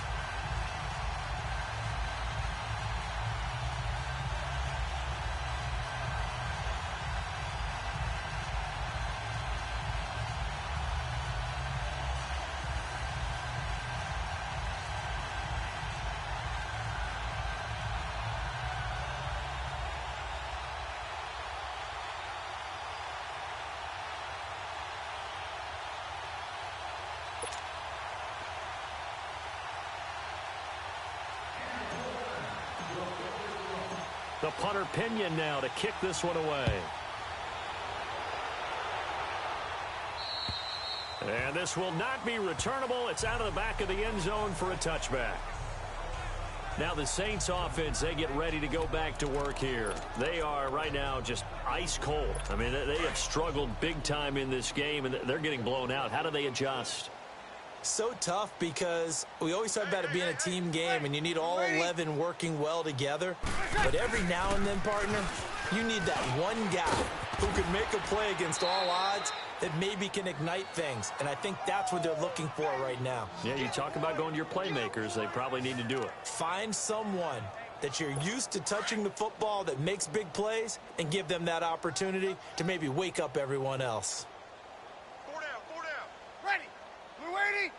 The punter Pinion now to kick this one away. And this will not be returnable. It's out of the back of the end zone for a touchback. Now the Saints offense, they get ready to go back to work here. They are right now just ice cold. I mean, they have struggled big time in this game, and they're getting blown out. How do they adjust? So tough because we always talk about it being a team game and you need all 11 working well together. But every now and then, partner, you need that one guy who can make a play against all odds that maybe can ignite things. And I think that's what they're looking for right now. Yeah, you talk about going to your playmakers. They probably need to do it. Find someone that you're used to touching the football that makes big plays and give them that opportunity to maybe wake up everyone else. 4 down. Ready. We're waiting.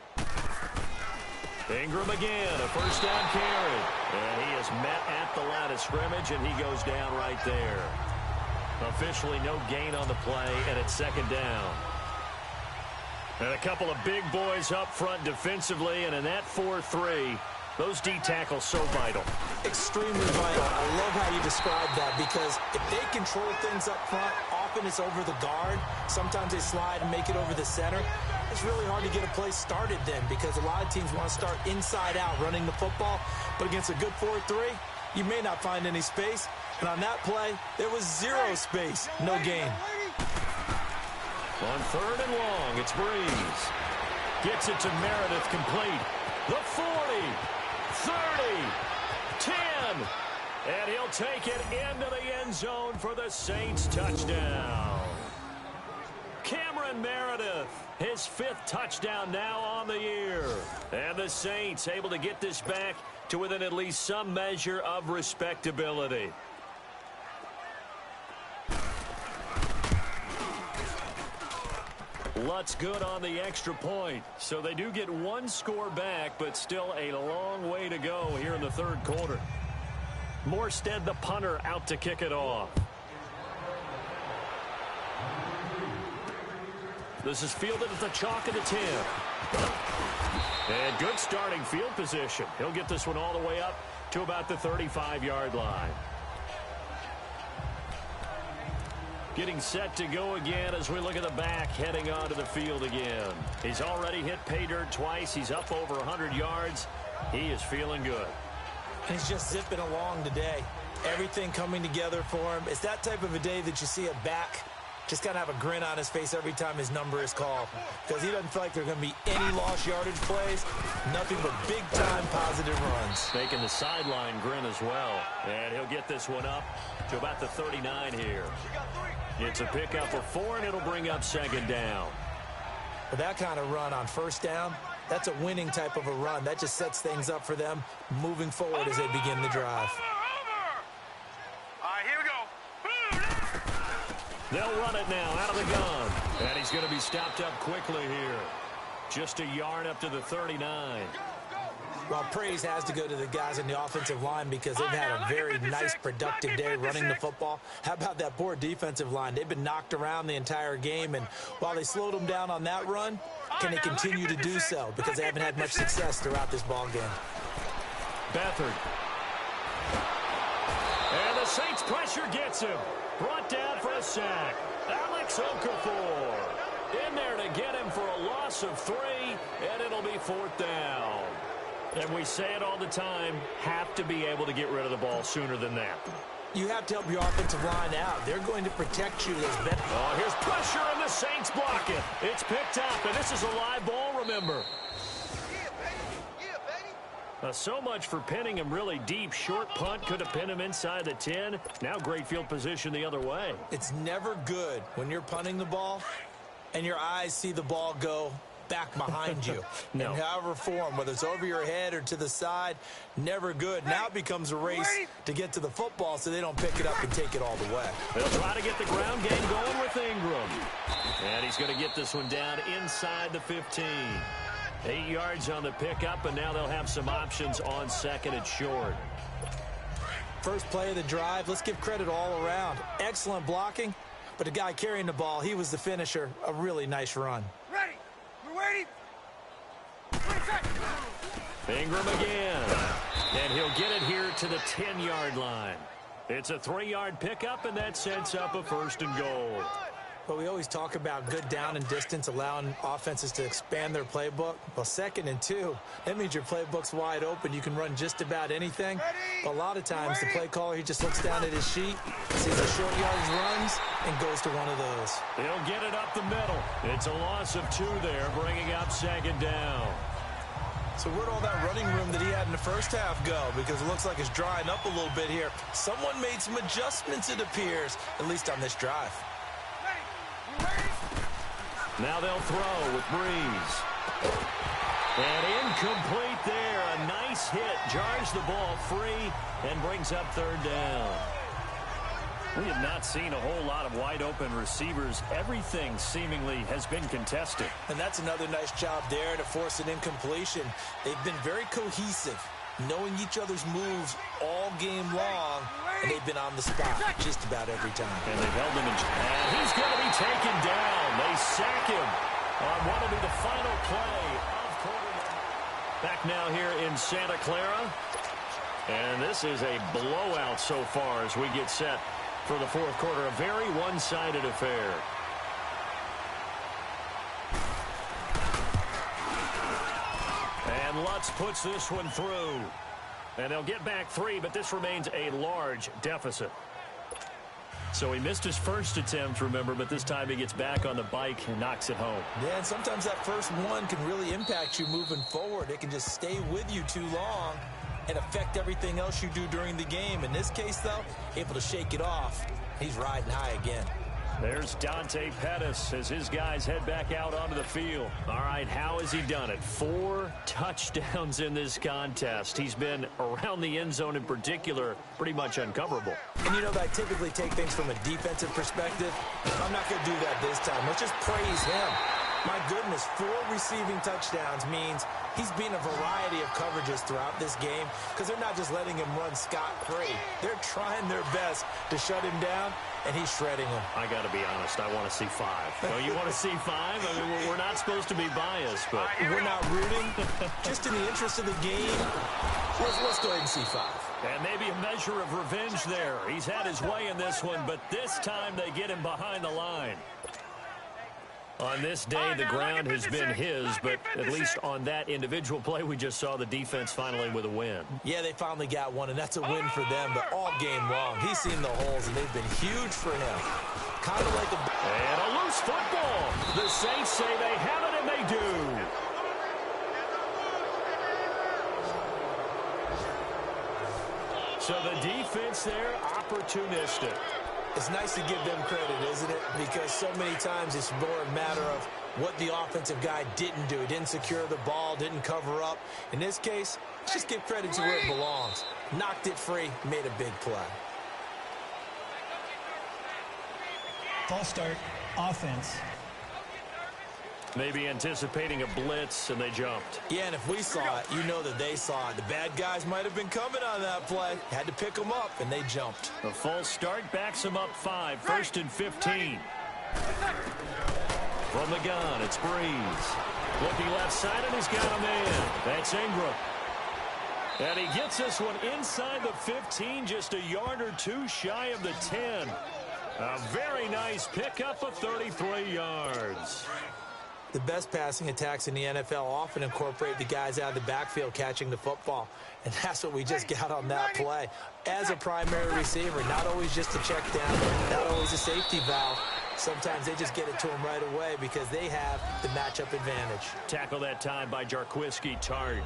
Ingram again, a 1st down carry. And he is met at the line of scrimmage, and he goes down right there. Officially no gain on the play, and it's 2nd down. And a couple of big boys up front defensively, and in that 4-3, Those D tackles so vital. Extremely vital. I love how you describe that because if they control things up front, often it's over the guard. Sometimes they slide and make it over the center. It's really hard to get a play started then because a lot of teams want to start inside out running the football. But against a good 4-3, you may not find any space. And on that play, there was zero space. No gain. On 3rd and long, it's Breeze. Gets it to Meredith complete. The 40, 30, 10. And he'll take it into the end zone for the Saints touchdown. Cameron Meredith, his 5th touchdown now on the year. And the Saints able to get this back to within at least some measure of respectability. Lutz good on the extra point. So they do get 1 score back, but still a long way to go here in the 3rd quarter. Morstead, the punter, out to kick it off. This is fielded at the chalk of the 10. And good starting field position. He'll get this one all the way up to about the 35-yard line. Getting set to go again as we look at the back heading onto the field again. He's already hit pay dirt twice. He's up over 100 yards. He is feeling good. He's just zipping along today. Everything coming together for him. It's that type of a day that you see a back just kind of have a grin on his face every time his number is called because he doesn't feel like there are going to be any lost yardage plays. Nothing but big-time positive runs. Making the sideline grin as well. And he'll get this one up to about the 39 here. It's a pickup of 4, and it'll bring up 2nd down. With that kind of run on 1st down, that's a winning type of a run. That just sets things up for them moving forward as they begin the drive. All right, here we go. They'll run it now out of the gun. And he's going to be stopped up quickly here. Just a yard up to the 39. Well, praise has to go to the guys in the offensive line because they've had a very nice, productive day running the football. How about that poor defensive line? They've been knocked around the entire game, and while they slowed them down on that run, can they continue to do so? Because they haven't had much success throughout this ball game. Beathard. And the Saints pressure gets him. Brought down for a sack. Alex Okafor in there to get him for a loss of 3, and it'll be 4th down. And we say it all the time, have to be able to get rid of the ball sooner than that. You have to help your offensive line out. They're going to protect you. Oh, here's pressure, and the Saints block it. It's picked up, and this is a live ball, remember. So much for pinning him really deep. Short punt could have pinned him inside the 10. Now great field position the other way. It's never good when you're punting the ball and your eyes see the ball go back behind you. No. In however form, whether it's over your head or to the side, never good. Now it becomes a race to get to the football so they don't pick it up and take it all the way. They'll try to get the ground game going with Ingram. And he's going to get this one down inside the 15. 8 yards on the pickup, and now they'll have some options on 2nd and short. First play of the drive, let's give credit all around. Excellent blocking, but the guy carrying the ball, he was the finisher. A really nice run. Ready. We're waiting. Ingram again. And he'll get it here to the 10-yard line. It's a 3-yard pickup, and that sets up a 1st and goal. But we always talk about good down and distance, allowing offenses to expand their playbook. Well, 2nd and 2, that means your playbook's wide open. You can run just about anything. But a lot of times, the play caller, he just looks down at his sheet, sees the short yardage runs, and goes to one of those. He'll get it up the middle. It's a loss of 2 there, bringing up 2nd down. So where'd all that running room that he had in the first half go? Because it looks like it's drying up a little bit here. Someone made some adjustments, it appears, at least on this drive. Now they'll throw with Breeze. And incomplete there. A nice hit. Jars the ball free and brings up 3rd down. We have not seen a whole lot of wide-open receivers. Everything seemingly has been contested. And that's another nice job there to force an incompletion. They've been very cohesive, knowing each other's moves all game long, and they've been on the spot just about every time. And they've held him in. And he's going to be taken down. They sack him on what will be the final play of quarter. Back now here in Santa Clara. And this is a blowout so far as we get set for the fourth quarter. A very one-sided affair. And Lutz puts this one through. And they'll get back 3, but this remains a large deficit. So he missed his first attempt, remember, but this time he gets back on the bike and knocks it home. Yeah, and sometimes that first one can really impact you moving forward. It can just stay with you too long and affect everything else you do during the game. In this case, though, able to shake it off. He's riding high again. There's Dante Pettis as his guys head back out onto the field. All right, how has he done it? 4 touchdowns in this contest. He's been around the end zone in particular, pretty much uncoverable. And you know that I typically take things from a defensive perspective. I'm not going to do that this time. Let's just praise him. My goodness, 4 receiving touchdowns means he's been a variety of coverages throughout this game because they're not just letting him run scot-free. They're trying their best to shut him down, and he's shredding him. I got to be honest, I want to see 5. Don't you want to see 5? I mean, we're not supposed to be biased, but we're not rooting. Just in the interest of the game, let's go ahead and see 5. And maybe a measure of revenge there. He's had his way in this one, but this time they get him behind the line. On this day, the ground has been his, but at least on that individual play, we just saw the defense finally with a win. Yeah, they finally got one, and that's a win for them, but all game long, he's seen the holes, and they've been huge for him. Kind of like a... And a loose football. The Saints say they have it, and they do. So the defense there, opportunistic. It's nice to give them credit, isn't it? Because so many times it's more a matter of what the offensive guy didn't do. He didn't secure the ball, didn't cover up. In this case, let's just give credit to where it belongs. Knocked it free, made a big play. False start, offense. Maybe anticipating a blitz, and they jumped. Yeah, and if we saw it, you know that they saw it. The bad guys might have been coming on that play. Had to pick them up, and they jumped. A false start backs them up 5, 1st and 15. From the gun, it's Breeze. Looking left side, and he's got a man. That's Ingram. And he gets this one inside the 15, just a yard or 2 shy of the 10. A very nice pickup of 33 yards. The best passing attacks in the NFL often incorporate the guys out of the backfield catching the football. And that's what we just got on that play. As a primary receiver, not always just a check down, not always a safety valve. Sometimes they just get it to him right away because they have the matchup advantage. Tackle that time by Jarquiski Tart.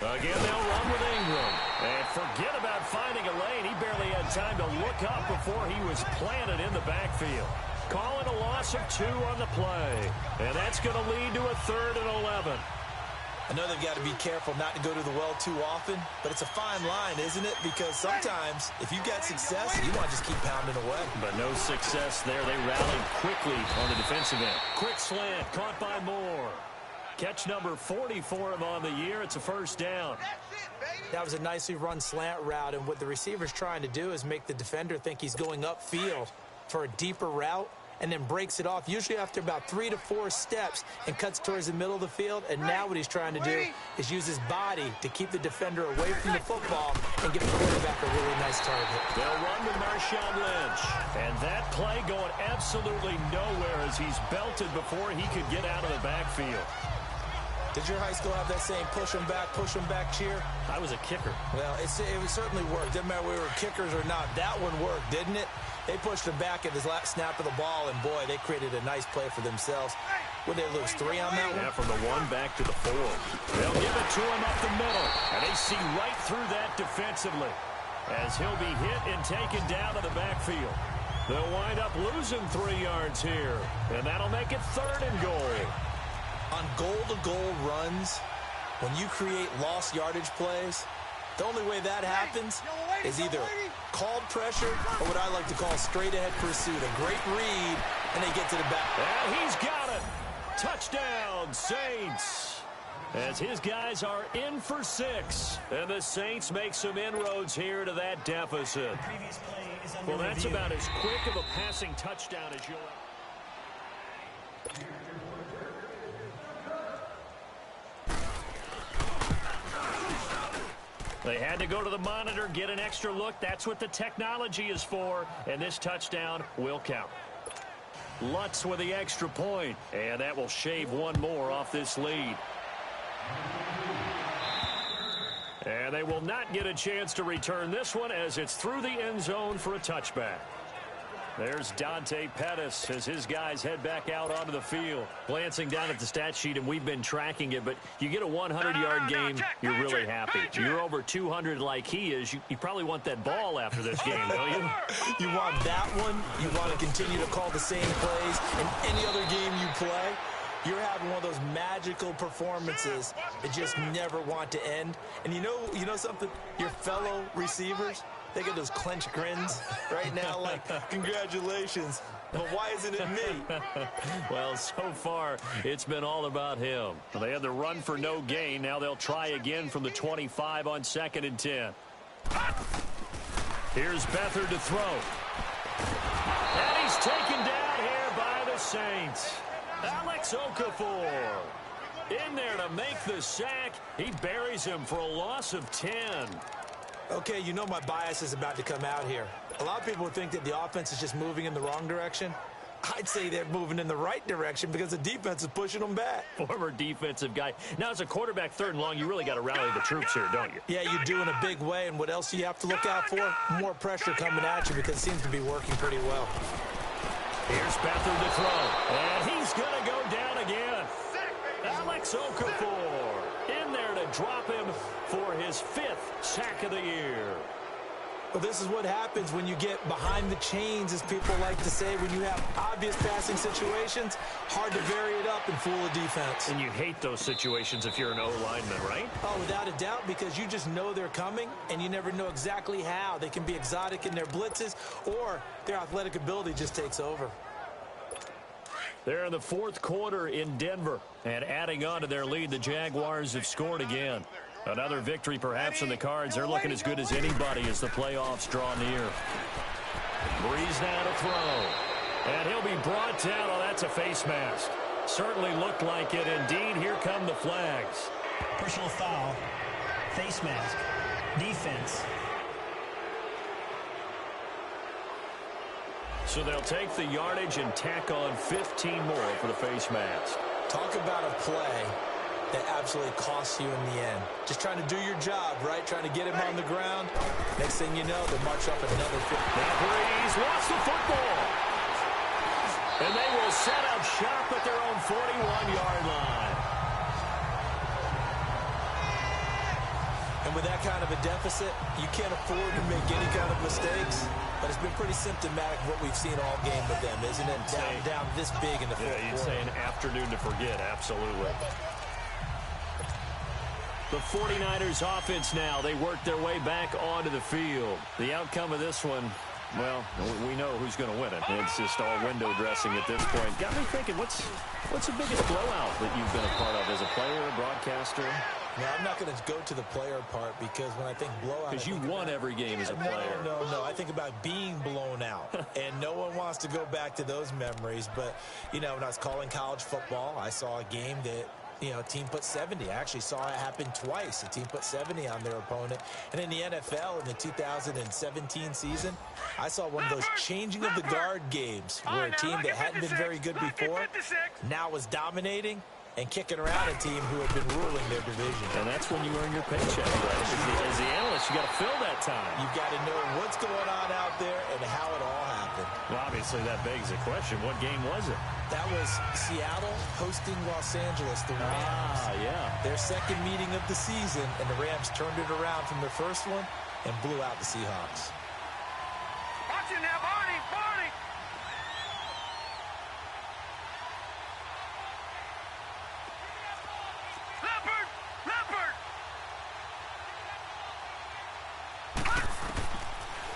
Again, they'll run with Ingram. And forget about finding a lane. He barely had time to look up before he was planted in the backfield. Calling a loss of 2 on the play. And that's going to lead to a 3rd and 11. I know they've got to be careful not to go to the well too often, but it's a fine line, isn't it? Because sometimes, if you got success, you want to just keep pounding away. But no success there. They rallied quickly on the defensive end. Quick slant, caught by Moore. Catch number 40 for him on the year. It's a 1st down. That was a nicely run slant route, and what the receiver's trying to do is make the defender think he's going upfield for a deeper route, and then breaks it off, usually after about 3 to 4 steps, and cuts towards the middle of the field. And now what he's trying to do is use his body to keep the defender away from the football and give the quarterback a really nice target. They'll run with Marshawn Lynch. And that play going absolutely nowhere as he's belted before he could get out of the backfield. Did your high school have that same push them back cheer? I was a kicker. Well, it certainly worked. Didn't matter whether we were kickers or not. That one worked, didn't it? They pushed him back at his last snap of the ball, and boy, they created a nice play for themselves. Would they lose 3 on that one? Yeah, from the 1 back to the 4. They'll give it to him up the middle, and they see right through that defensively as he'll be hit and taken down to the backfield. They'll wind up losing 3 yards here, and that'll make it 3rd and goal. On goal-to-goal runs, when you create lost yardage plays, the only way that happens is either called pressure or what I like to call straight-ahead pursuit. A great read, and they get to the back. And he's got it. Touchdown, Saints. as his guys are in for 6. And the Saints make some inroads here to that deficit. The previous play is under Well, that's review. about as quick of a passing touchdown as you'll... They had to go to the monitor, get an extra look. That's what the technology is for, and this touchdown will count. Lutz with the extra point, and that will shave one more off this lead. And they will not get a chance to return this one as it's through the end zone for a touchback. There's Dante Pettis as his guys head back out onto the field. Glancing down at the stat sheet, and we've been tracking it, but you get a 100-yard game, you're really happy. You're over 200 like he is. You probably want that ball after this game, don't you? You want that one. You want to continue to call the same plays in any other game you play. You're having one of those magical performances that just never want to end. And you know something? Your fellow receivers, they get those clenched grins right now like, congratulations. But why isn't it me? Well, so far, it's been all about him. They had the run for no gain. Now they'll try again from the 25 on 2nd and 10. Here's Beathard to throw. And he's taken down here by the Saints. Alex Okafor in there to make the sack. He buries him for a loss of 10. Okay, you know my bias is about to come out here. A lot of people would think that the offense is just moving in the wrong direction. I'd say they're moving in the right direction because the defense is pushing them back. Former defensive guy. Now, as a quarterback, 3rd and long, you really got to rally the troops here, don't you? Yeah, you do in a big way, and what else do you have to look out for? More pressure coming at you because it seems to be working pretty well. Here's Beathard to throw, and he's going to go down again. Alex Okafor in there to drop him for his 5th sack of the year. Well, this is what happens when you get behind the chains, as people like to say. When you have obvious passing situations, hard to vary it up and fool a defense. And you hate those situations if you're an O-lineman, right? Oh, without a doubt, because you just know they're coming, and you never know exactly how. They can be exotic in their blitzes, or their athletic ability just takes over. They're in the 4th quarter in Denver, and adding on to their lead, the Jaguars have scored again. Another victory perhaps in the cards. They're looking as good as anybody as the playoffs draw near. Breeze now to throw. And he'll be brought down. Oh, that's a face mask. Certainly looked like it. Indeed, here come the flags. Personal foul. Face mask. Defense. So they'll take the yardage and tack on 15 more for the face mask. Talk about a play that absolutely costs you in the end. Just trying to do your job, right? Trying to get him on the ground. Next thing you know, they march up another 50. Now Breeze wants the football. And they will set up shop at their own 41-yard line. And with that kind of a deficit, you can't afford to make any kind of mistakes. But it's been pretty symptomatic of what we've seen all game with them, isn't it? Down this big in the fourth quarter. You'd say an afternoon to forget, absolutely. The 49ers offense now, they work their way back onto the field. The outcome of this one, well, we know who's going to win it. It's just all window dressing at this point. Got me thinking, what's the biggest blowout that you've been a part of as a player, a broadcaster? No, I'm not going to go to the player part because when I think blowout... Because you won every game as a player. No. I think about being blown out. And no one wants to go back to those memories. But, you know, when I was calling college football, I saw a game that, you know, a team put 70. I actually saw it happen twice. A team put 70 on their opponent. And in the NFL, in the 2017 season, I saw one of those changing of the guard games where a team that hadn't been very good before now was dominating and kicking around a team who had been ruling their division. And that's when you earn your paycheck, right? As the analyst, you got to fill that time. You've got to know what's going on out there and how it all happened. Well, obviously, that begs the question, what game was it? That was Seattle hosting Los Angeles, the Rams. Ah, yeah. Their second meeting of the season, and the Rams turned it around from their first one and blew out the Seahawks. Watch it now, Barney!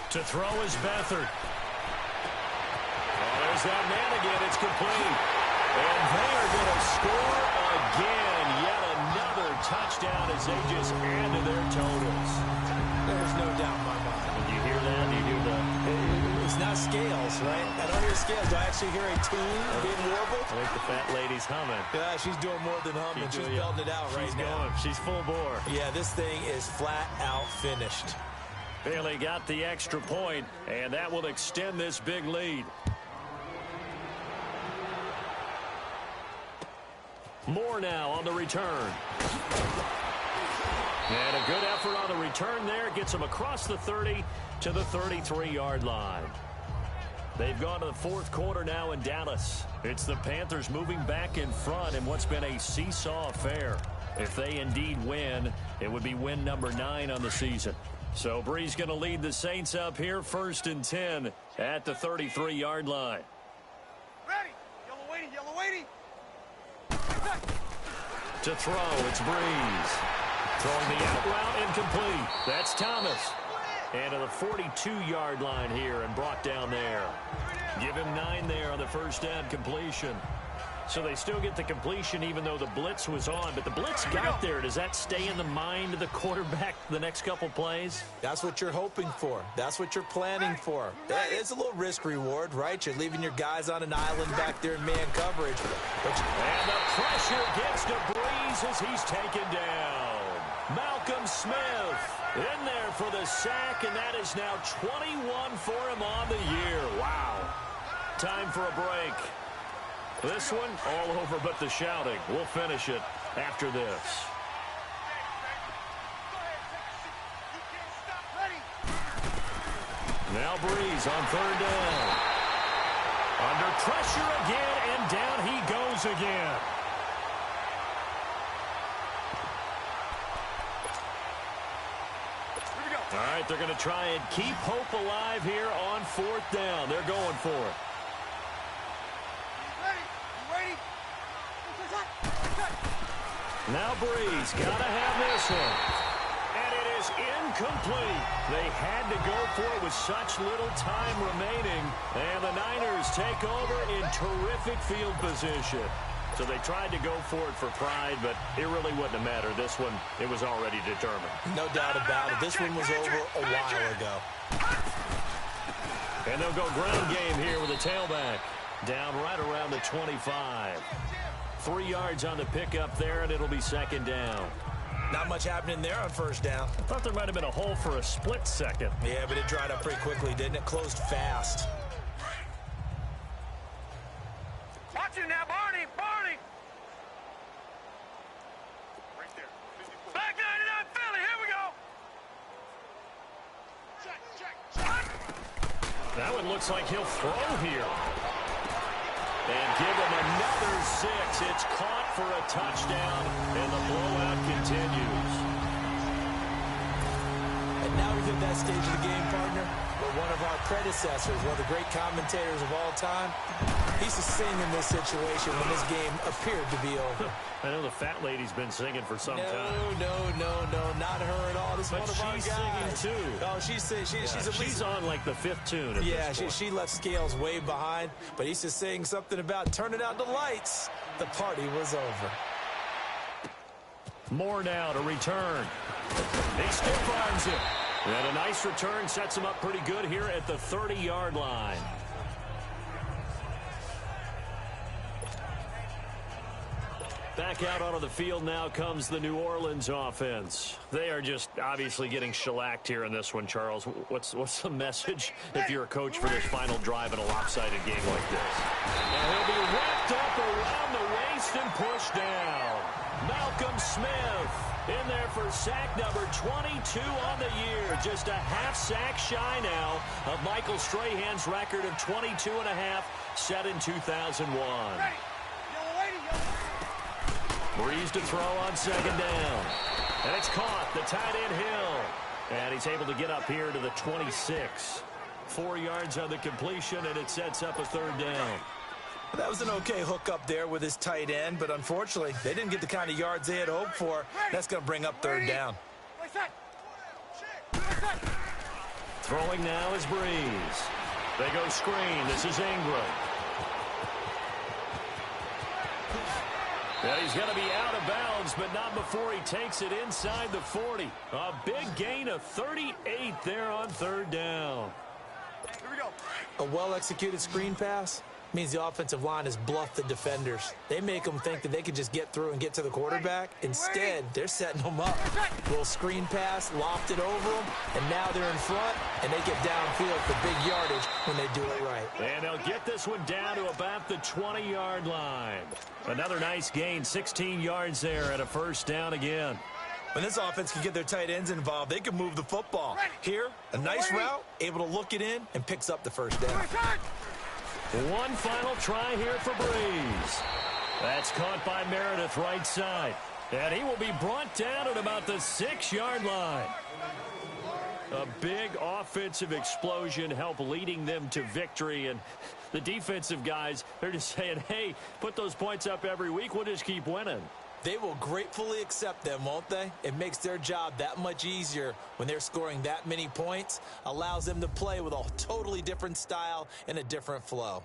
To throw is Beathard. Oh, there's that man again. It's complete. And they are going to score again. Yet another touchdown as they just add to their totals. There's no doubt in my mind. When you hear that, you hear that. It's not scales, right? I don't hear scales. Do I actually hear a tune being warbled? I think the fat lady's humming. Yeah, she's doing more than humming. She's belting it out right now. She's full bore. Yeah, this thing is flat out finished. Bailey got the extra point, and that will extend this big lead. More now on the return. And a good effort on the return there. Gets them across the 30 to the 33-yard line. They've gone to the fourth quarter now in Dallas. It's the Panthers moving back in front in what's been a seesaw affair. If they indeed win, it would be win number 9 on the season. So Bree's going to lead the Saints up here, 1st and 10 at the 33-yard line. Ready. Yellow waiting. Yellow waiting. To throw, it's Breeze. Throwing the out route, incomplete. That's Thomas. And to the 42-yard line here and brought down there. Give him 9 there on the first down completion. So they still get the completion even though the blitz was on. But the blitz got there. Does that stay in the mind of the quarterback the next couple plays? That's what you're hoping for. That's what you're planning for. It's a little risk reward, right? You're leaving your guys on an island back there in man coverage. And the pressure gets to Breeze as he's taken down. Malcolm Smith in there for the sack, and that is now 21 for him on the year. Wow. Time for a break. This one all over but the shouting. We'll finish it after this. Now Breeze on 3rd down. Under pressure again, and down he goes again. All right, they're going to try and keep hope alive here on 4th down. They're going for it. Now Breeze got to have this one. And it is incomplete. They had to go for it with such little time remaining. And the Niners take over in terrific field position. So they tried to go for it for pride, but it really wouldn't have mattered. This one, it was already determined. No doubt about it. This one was over a while ago. And they'll go ground game here with a tailback. Down right around the 25. 3 yards on the pickup there, and it'll be 2nd down. Not much happening there on 1st down. I thought there might have been a hole for a split second. Yeah, but it dried up pretty quickly, didn't it? Closed fast. Watch it now, Barney. Barney. Right there. 54. Back 99 Philly. Here we go. Check, check, check. That one looks like he'll throw here. And give him another 6. It's caught for a touchdown, and the blowout continues. And now we're at that stage of the game, partner, where one of our predecessors, one of the great commentators of all time, he used to sing in this situation when this game appeared to be over. I know the fat lady's been singing for some time. No, not her at all. This is But one of our she's guys. singing, too. Oh, she's at least... She's on like the 5th tune at Yeah, this point. she left Scales way behind, but he used to sing something about turning out the lights. The party was over. More now to return. He stiff arms it. And a nice return sets him up pretty good here at the 30-yard line. Back out onto the field now comes the New Orleans offense. They are just obviously getting shellacked here in this one, Charles. What's the message if you're a coach for this final drive in a lopsided game like this? Now he'll be wrapped up around the waist and pushed down. Malcolm Smith in there for sack number 22 on the year. Just a half sack shy now of Michael Strahan's record of 22 and a half set in 2001. Breeze to throw on 2nd down. And it's caught. The tight end Hill. And he's able to get up here to the 26. 4 yards on the completion, and it sets up a 3rd down. That was an okay hook up there with his tight end, but unfortunately, they didn't get the kind of yards they had hoped for. That's going to bring up 3rd down. Throwing now is Breeze. They go screen. This is Ingram. And he's going to be out of bounds, but not before he takes it inside the 40. A big gain of 38 there on third down. Here we go. A well-executed screen pass means the offensive line has bluffed the defenders. They make them think that they can just get through and get to the quarterback. Instead, they're setting them up. Little screen pass, lofted over them, and now they're in front, and they get downfield for big yardage when they do it right. And they'll get this one down to about the 20-yard line. Another nice gain, 16 yards there, and a first down again. When this offense can get their tight ends involved, they can move the football. Here, a nice route, able to look it in, and picks up the first down. One final try here for Breeze. That's caught by Meredith right side. And he will be brought down at about the 6-yard line. A big offensive explosion helped leading them to victory. And the defensive guys, they're just saying, hey, put those points up every week. We'll just keep winning. They will gratefully accept them, won't they? It makes their job that much easier when they're scoring that many points. Allows them to play with a totally different style and a different flow.